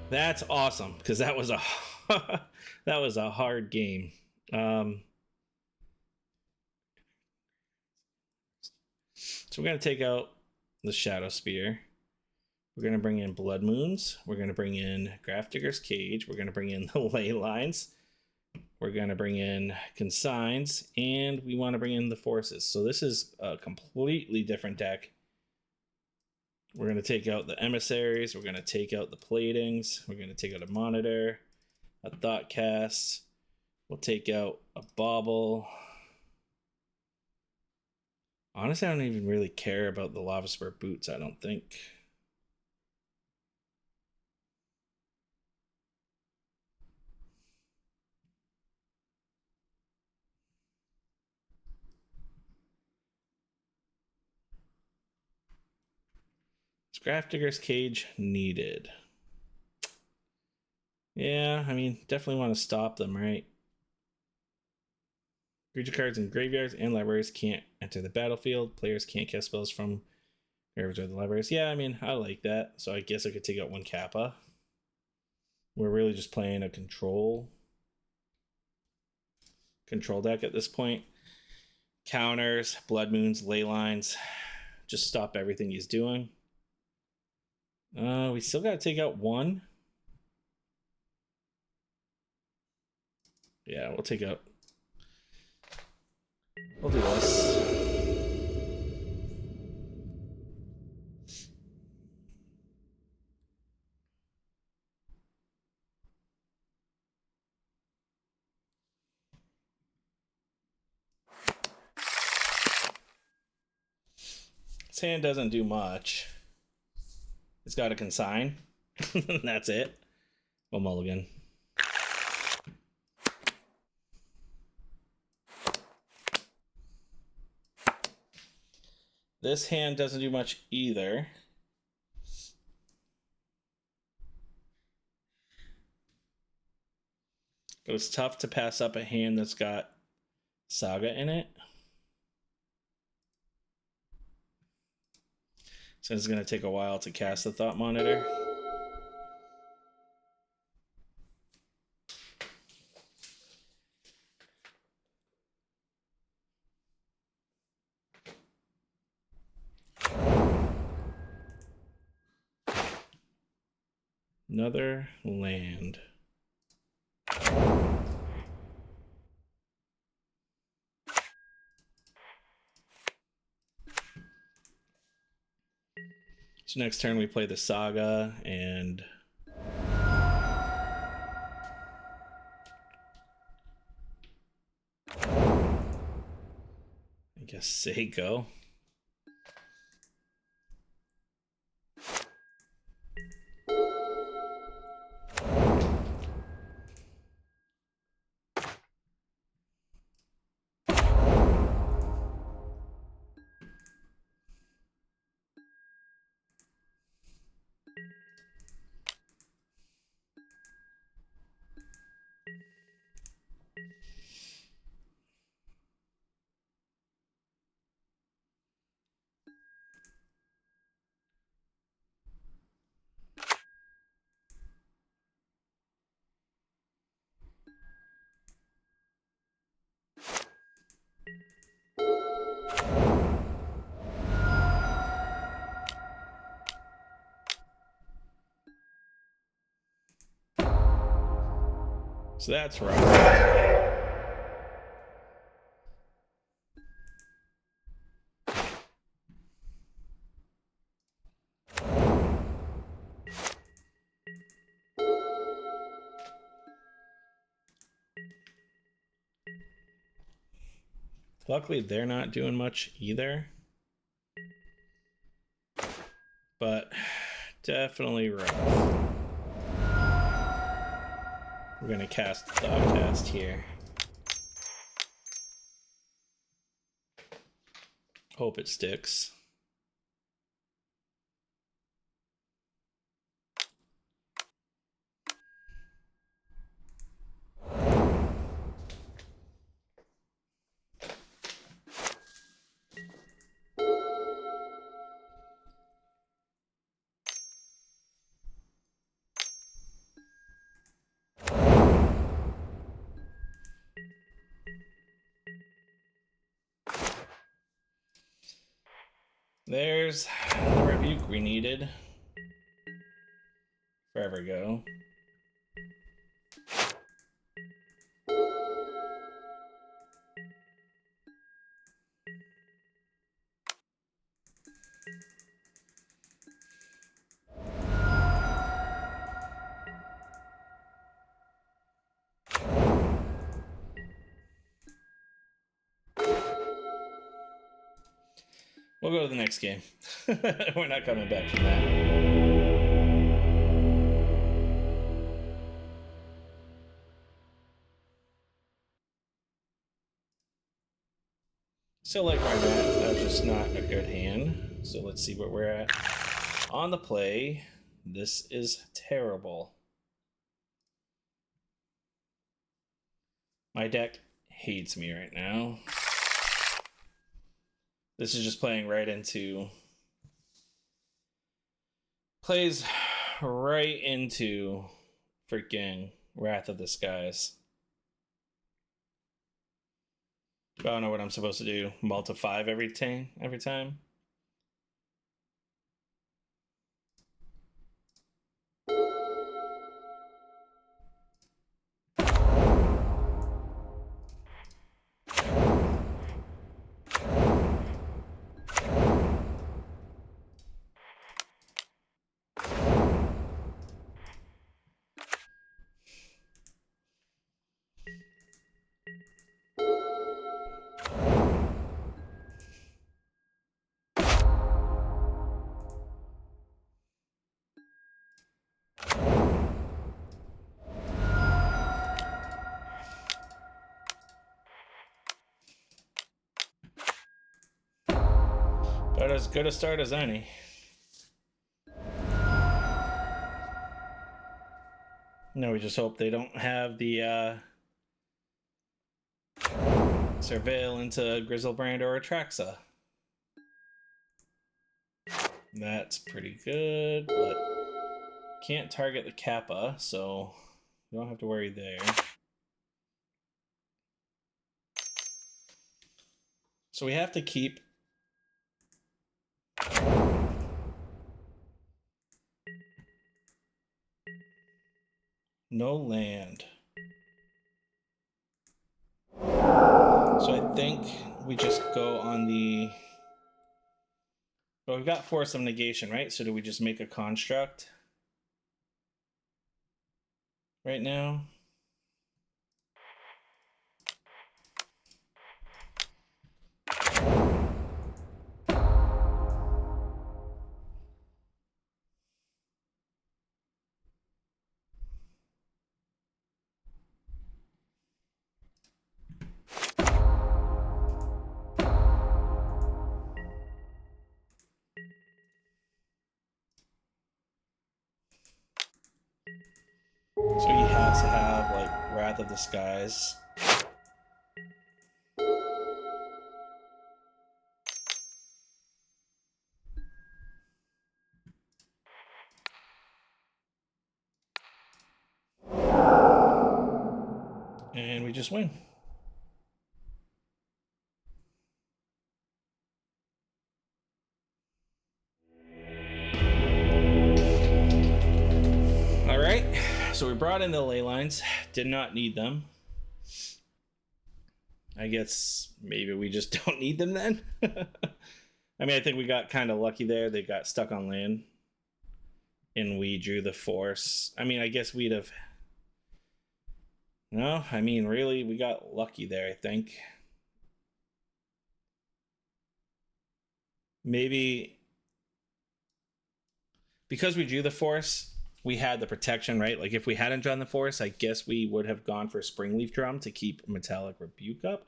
That's awesome, because that was a that was a hard game. So we're going to take out the Shadow Spear. We're going to bring in Blood Moons. We're going to bring in Grafdigger's Cage. We're going to bring in the Ley Lines. We're going to bring in Consigns. And we want to bring in the Forces. So this is a completely different deck. We're going to take out the Emissaries. We're going to take out the Platings. We're going to take out a Monitor, a Thoughtcast. We'll take out a Bauble. Honestly, I don't even really care about the Lava Spur Boots, I don't think. Grafdigger's Cage needed. Yeah, I mean, definitely want to stop them, right? Creature cards in graveyards and libraries can't enter the battlefield. Players can't cast spells from graveyards or the libraries. Yeah, I mean, I like that. So I guess I could take out 1 Kappa. We're really just playing a control deck at this point. Counters, Blood Moons, Ley Lines. Just stop everything he's doing. We still got to take out 1. Yeah, we'll take out. We'll do this. hand doesn't do much. It's got a consign. That's it. Well, mulligan. This hand doesn't do much either. But it's tough to pass up a hand that's got Saga in it. So it's going to take a while to cast the Thought Monitor. Another land. So next turn we play the Saga and I guess Seiko. So that's right. Luckily, they're not doing much either. But definitely rough. We're going to cast Thoughtcast here. Hope it sticks. There's the rebuke we needed. Forever ago. We'll go to the next game. We're not coming back from that. So like right now, that's just not a good hand. So let's see where we're at. On the play, this is terrible. My deck hates me right now. This is just playing right into... Plays right into freaking Wrath of the Skies. I don't know what I'm supposed to do. Multi 5 every time? But as good a start as any. No, we just hope they don't have the Surveil into Grizzlebrand or Atraxa. That's pretty good, but can't target the Kappa, so you don't have to worry there. So we have to keep no land. So I think we just go on the... Well, we've got Force of Negation, right? So do we just make a construct right now? So he has to have, like, Wrath of the Skies. And we just win. All right, so we brought in the ley lines. Did not need them. I guess maybe we just don't need them then. I mean, I think we got kind of lucky there. They got stuck on land. And we drew the Force. I mean, I guess we'd have... No, I mean, really, we got lucky there, I think. Maybe... Because we drew the Force, we had the protection, right? Like, if we hadn't drawn the Force, I guess we would have gone for Springleaf Drum to keep Metallic Rebuke up.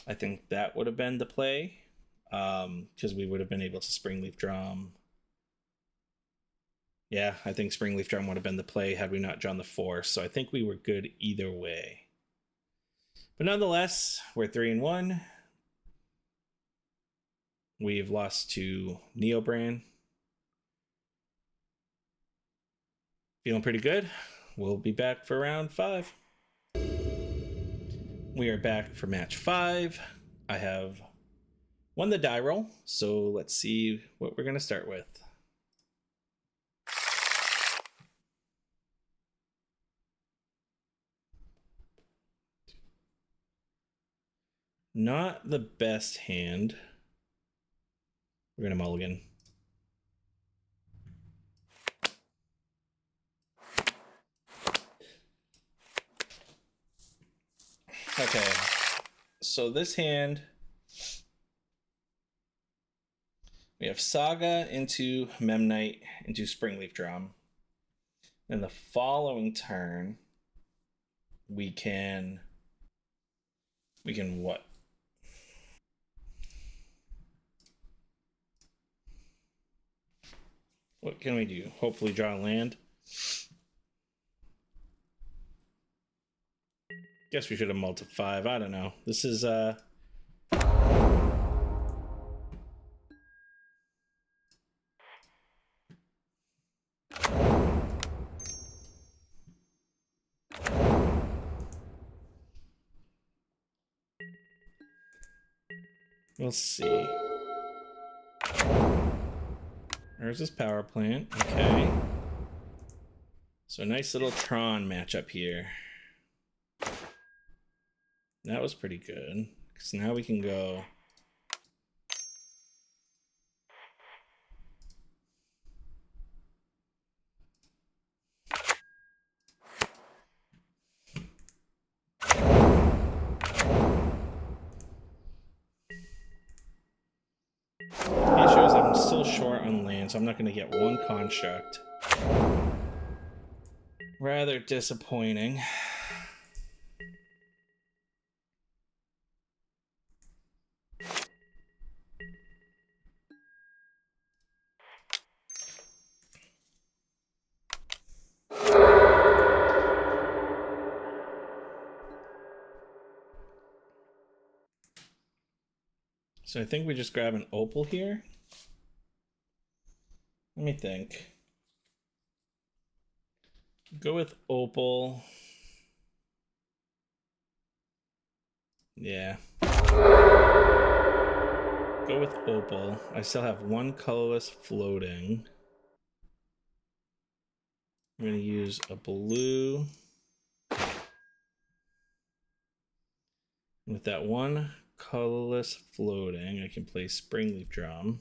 I think that would have been the play. Because we would have been able to Springleaf Drum. Yeah, I think Springleaf Drum would have been the play had we not drawn the Force. So I think we were good either way. But nonetheless, we're 3-1. We've lost to Neobrand. Feeling pretty good. We'll be back for round 5. We are back for match 5. I have won the die roll, so let's see what we're going to start with. Not the best hand. We're going to mulligan. Okay, so this hand, we have Saga into Memnite into Springleaf Drum. Then the following turn, we can what? What can we do? Hopefully draw land. Guess we should have multi 5. I don't know. This is we'll see. There's this power plant. Okay. So a nice little Tron matchup here. That was pretty good. Because now we can go... The issue is I'm still short on land, so I'm not going to get one construct. Rather disappointing. So I think we just grab an opal here. Let me think. Go with opal. Yeah. Go with opal. I still have one colorless floating. I'm going to use a blue. With that one colorless floating, I can play Springleaf Drum.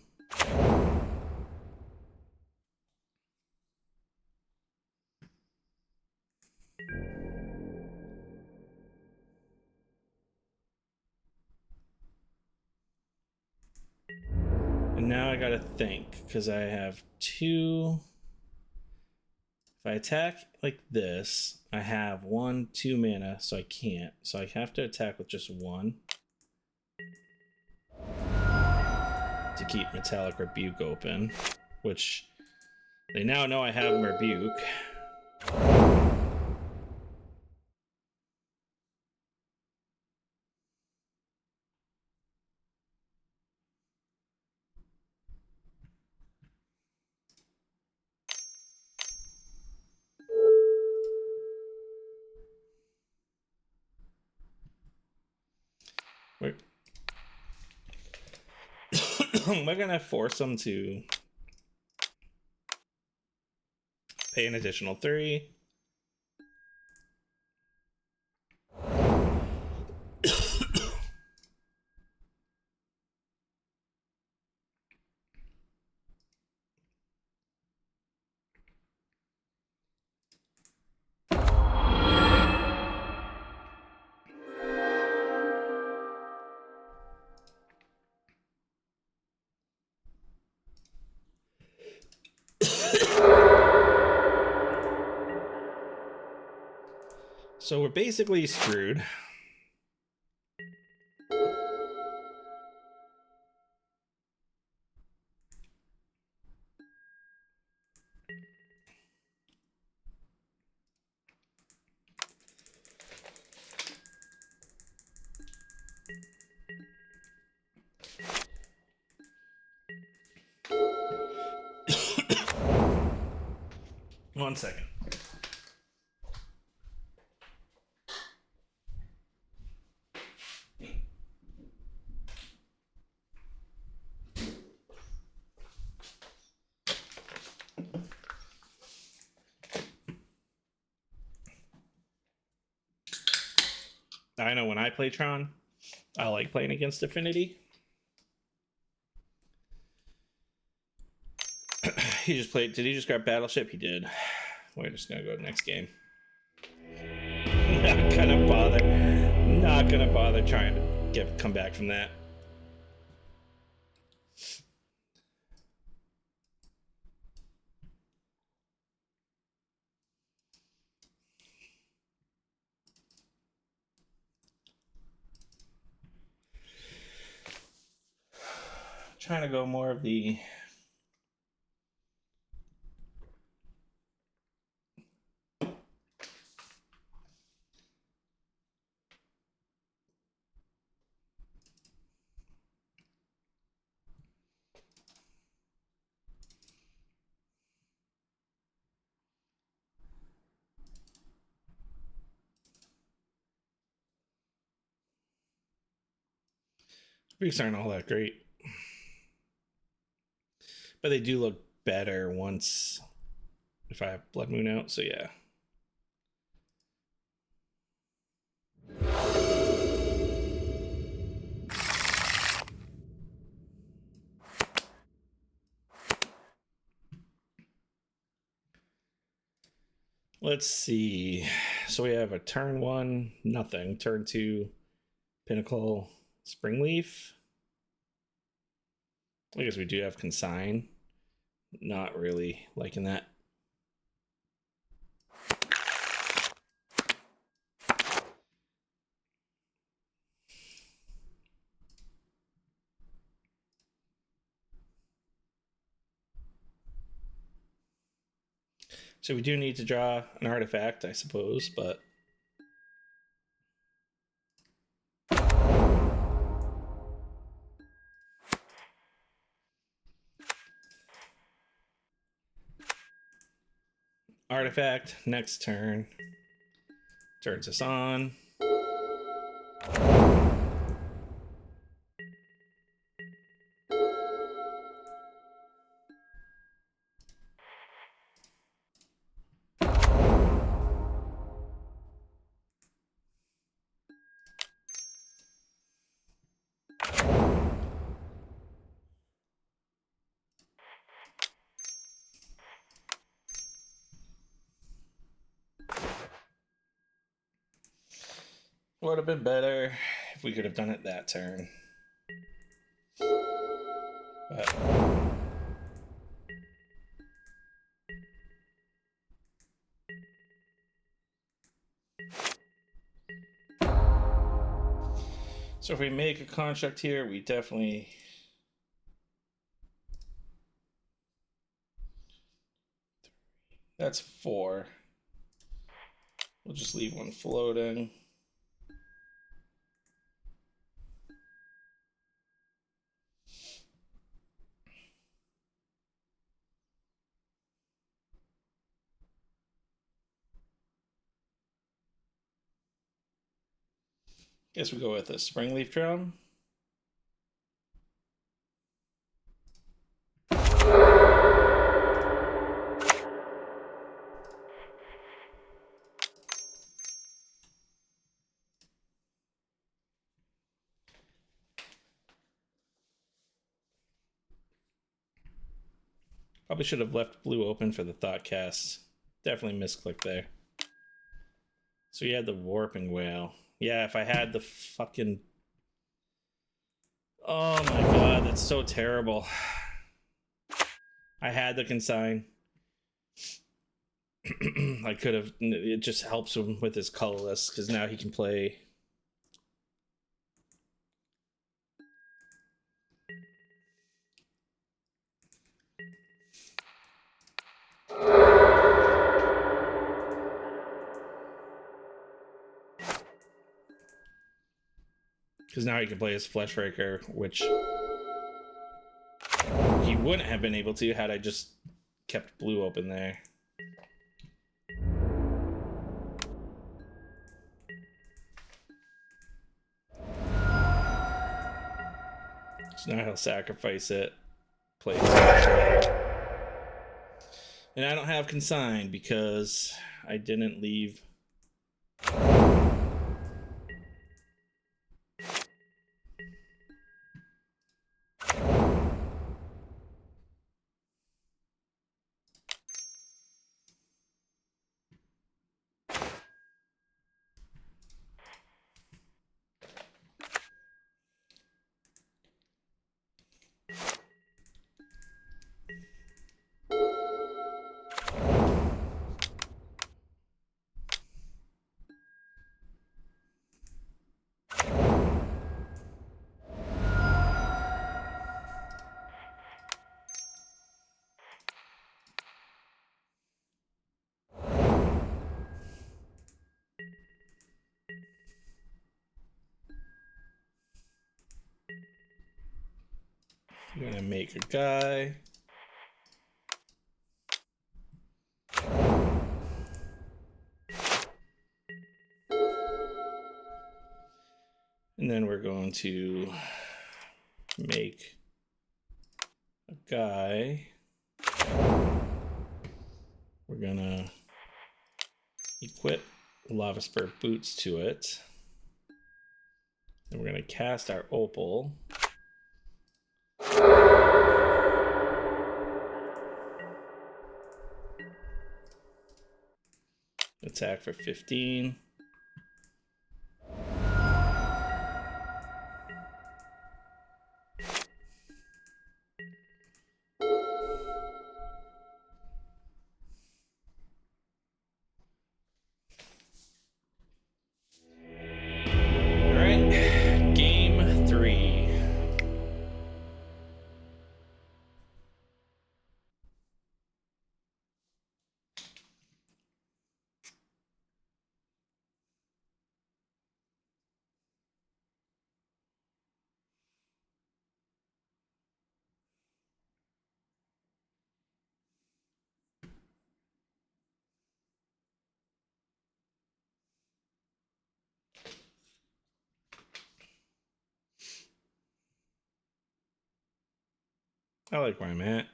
And now I gotta think, because I have two. If I attack like this, I have 2 mana, so I can't. So I have to attack with just one to keep Metallic Rebuke open, which they now know I have Rebuke. We're gonna force them to pay an additional 3. So we're basically screwed. One second. I know when I play Tron, I like playing against Affinity. He just played. Did he just grab Battleship? He did. We're just gonna go to the next game. Not gonna bother. Not gonna bother trying to come back from that. Trying to go more of the Greeks aren't all that great, but they do look better once if I have Blood Moon out. So yeah. Let's see. So we have a turn 1, nothing. Turn 2, Pinnacle, Springleaf. I guess we do have Consign. Not really liking that. So we do need to draw an artifact, I suppose, but artifact. Next turn. Turns us on. Would have been better if we could have done it that turn. But so if we make a construct here, we definitely... That's 4. We'll just leave one floating. Guess we go with a Springleaf Drum. Probably should have left blue open for the Thought Cast. Definitely misclicked there. So you had the Warping Whale. Yeah, if I had the fucking... Oh my god, that's so terrible. I had the consign. I could have... It just helps him with his colorless, because now he can play... Because now he can play his Fleshraker, which he wouldn't have been able to had I just kept blue open there. So now he'll sacrifice it, play his Fleshraker. And I don't have consign because I didn't leave... I'm gonna make a guy. And then we're going to make a guy. We're gonna equip Lava Spur boots to it. And we're gonna cast our opal. Attack for 15. Game 3. I like where I'm at.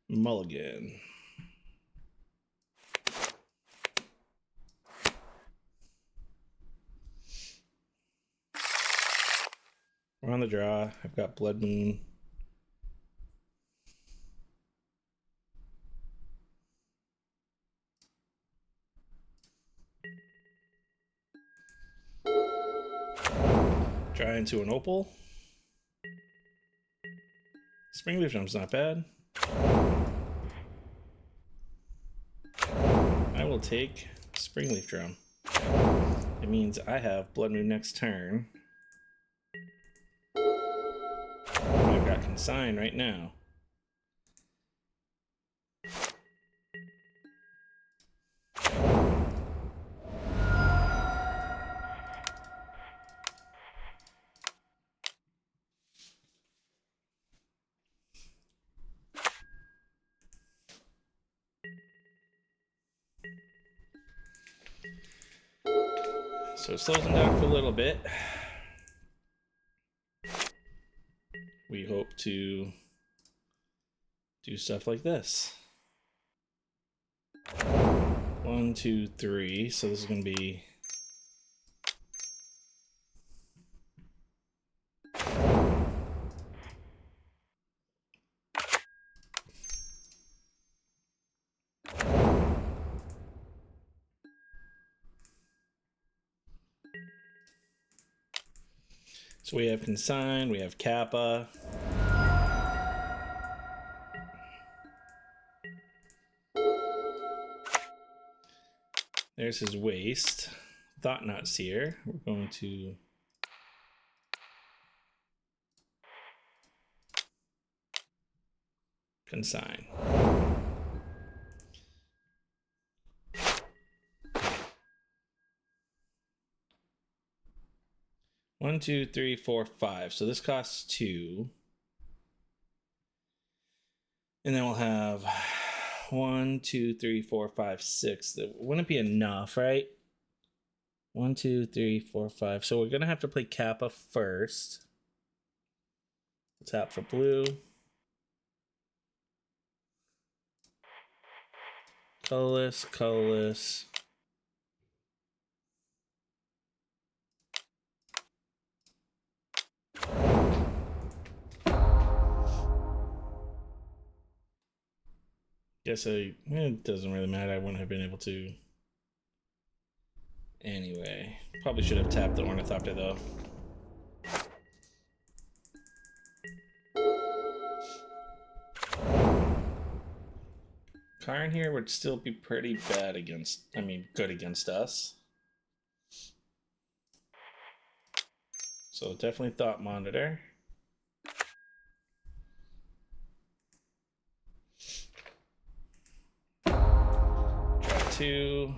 Mulligan. We're on the draw. I've got Blood Moon. Dry into an Opal. Springleaf Drum's not bad. I will take Springleaf Drum. It means I have Blood Moon next turn. I've got Consign right now. So it slows them down for a little bit. We hope to do stuff like this. 1, 2, 3. So this is going to be so we have Consign, we have Kappa. There's his waist. Thought Not Seer. We're going to Consign. One, 2, 3, 4, 5. So this costs 2. And then we'll have 1, 2, 3, 4, 5, 6. That wouldn't be enough, right? 1, 2, 3, 4, 5. So we're gonna have to play Kappa first. Tap for blue. Colorless, colorless. Guess it doesn't really matter. I wouldn't have been able to. Anyway, probably should have tapped the Ornithopter though. Karn here would still be pretty bad against, I mean, good against us. So definitely Thought Monitor. Draw 2.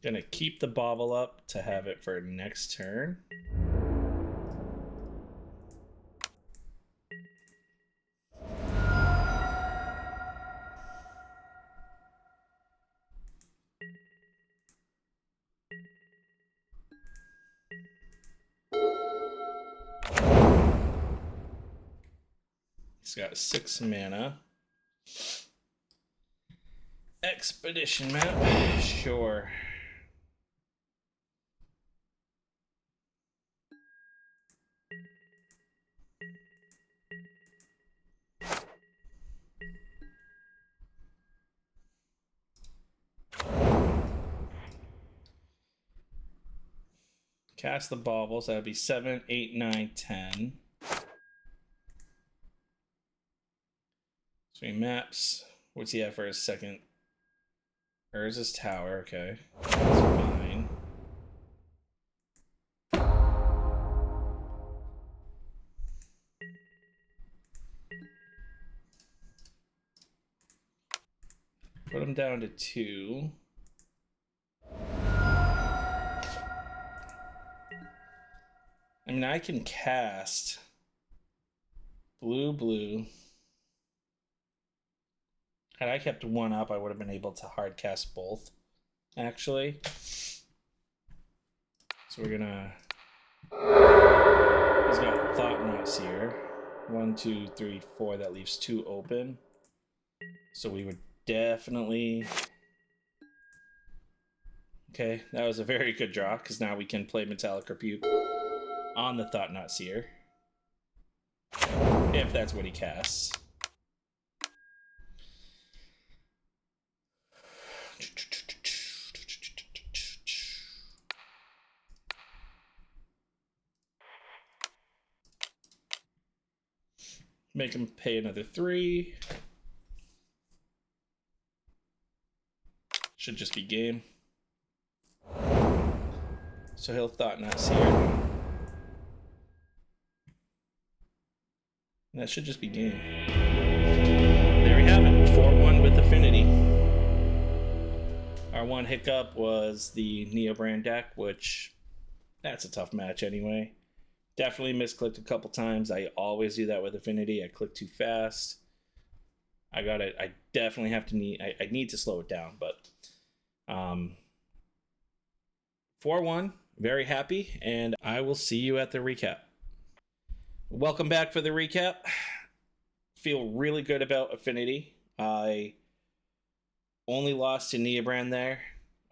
Gonna keep the Bauble up to have it for next turn. He's got 6 mana. Expedition map, sure. Cast the baubles. That would be 7, 8, 9, 10. So he maps. What's he have for his second? Urza's Tower. Okay, that's fine. Put him down to 2. I mean, I can cast blue, blue. Had I kept one up, I would have been able to hard cast both, actually. So we're gonna... He's got Thought Knot Seer. 1, 2, 3, 4. That leaves 2 open. So we would definitely... Okay, that was a very good draw, because now we can play Metallic Rebuke on the Thought Knot Seer. If that's what he casts. Make him pay another 3. Should just be game. So he'll Thought Knot Seer. That should just be game. There we have it. 4-1 with Affinity. Our one hiccup was the Neobrand deck, which that's a tough match anyway. Definitely misclicked a couple times. I always do that with Affinity. I click too fast. I definitely have to I need to slow it down, but 4-1, very happy, and I will see you at the recap. Welcome back for the recap. Feel really good about Affinity. I only lost to Neobrand there.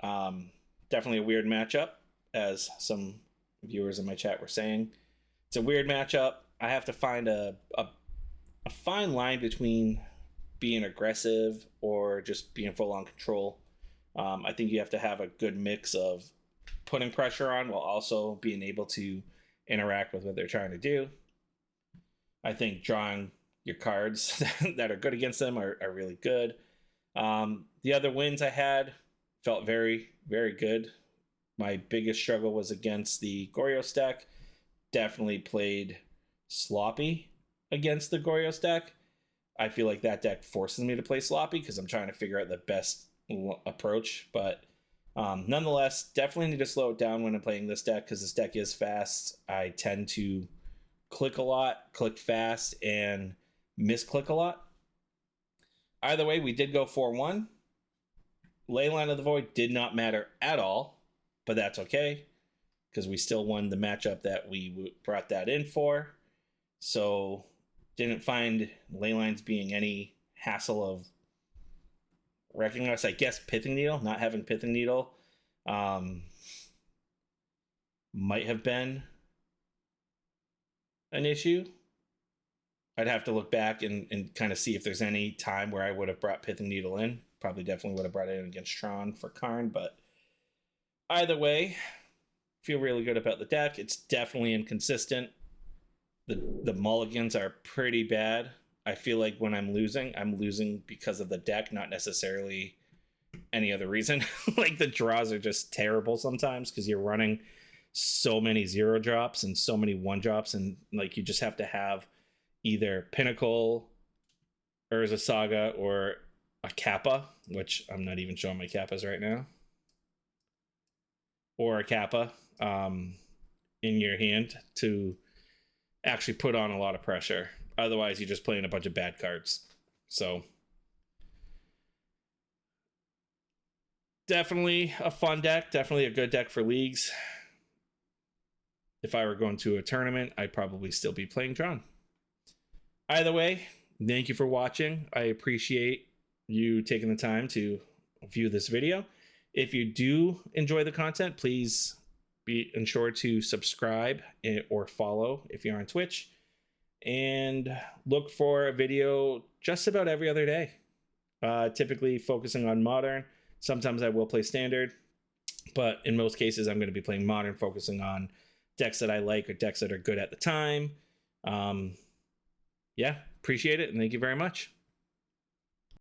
Definitely a weird matchup, as some viewers in my chat were saying. It's a weird matchup. I have to find a fine line between being aggressive or just being full on control. I think you have to have a good mix of putting pressure on while also being able to interact with what they're trying to do. I think drawing your cards that are good against them are really good. The other wins I had felt very, very good. My biggest struggle was against the Goryos deck. Definitely played sloppy against the Goryos deck. I feel like that deck forces me to play sloppy because I'm trying to figure out the best approach. But nonetheless, definitely need to slow it down when I'm playing this deck because this deck is fast. I tend to click a lot, click fast, and misclick a lot. Either way, we did go 4-1. Leyline of the Void did not matter at all, but that's okay because we still won the matchup that we brought that in for. So didn't find Leylines being any hassle of wrecking us. I guess Pithing Needle, not having Pithing Needle might have been an issue. I'd have to look back and kind of see if there's any time where I would have brought Pithing Needle in. Probably definitely would have brought it in against Tron for Karn, but either way, feel really good about the deck. It's definitely inconsistent. The mulligans are pretty bad. I feel like when I'm losing because of the deck, not necessarily any other reason. Like the draws are just terrible sometimes because you're running so many 0 drops and so many 1 drops, and like you just have to have either Pinnacle, Urza Saga, or a Kappa, which I'm not even showing my Kappas right now, or a Kappa in your hand to actually put on a lot of pressure. Otherwise, you're just playing a bunch of bad cards. So definitely a fun deck. Definitely a good deck for leagues. If I were going to a tournament, I'd probably still be playing Tron. Either way, thank you for watching. I appreciate you taking the time to view this video. If you do enjoy the content, please be sure to subscribe or follow if you're on Twitch. And look for a video just about every other day. Typically focusing on Modern. Sometimes I will play Standard. But in most cases, I'm going to be playing Modern, focusing on decks that I like or decks that are good at the time. Yeah, appreciate it, and thank you very much.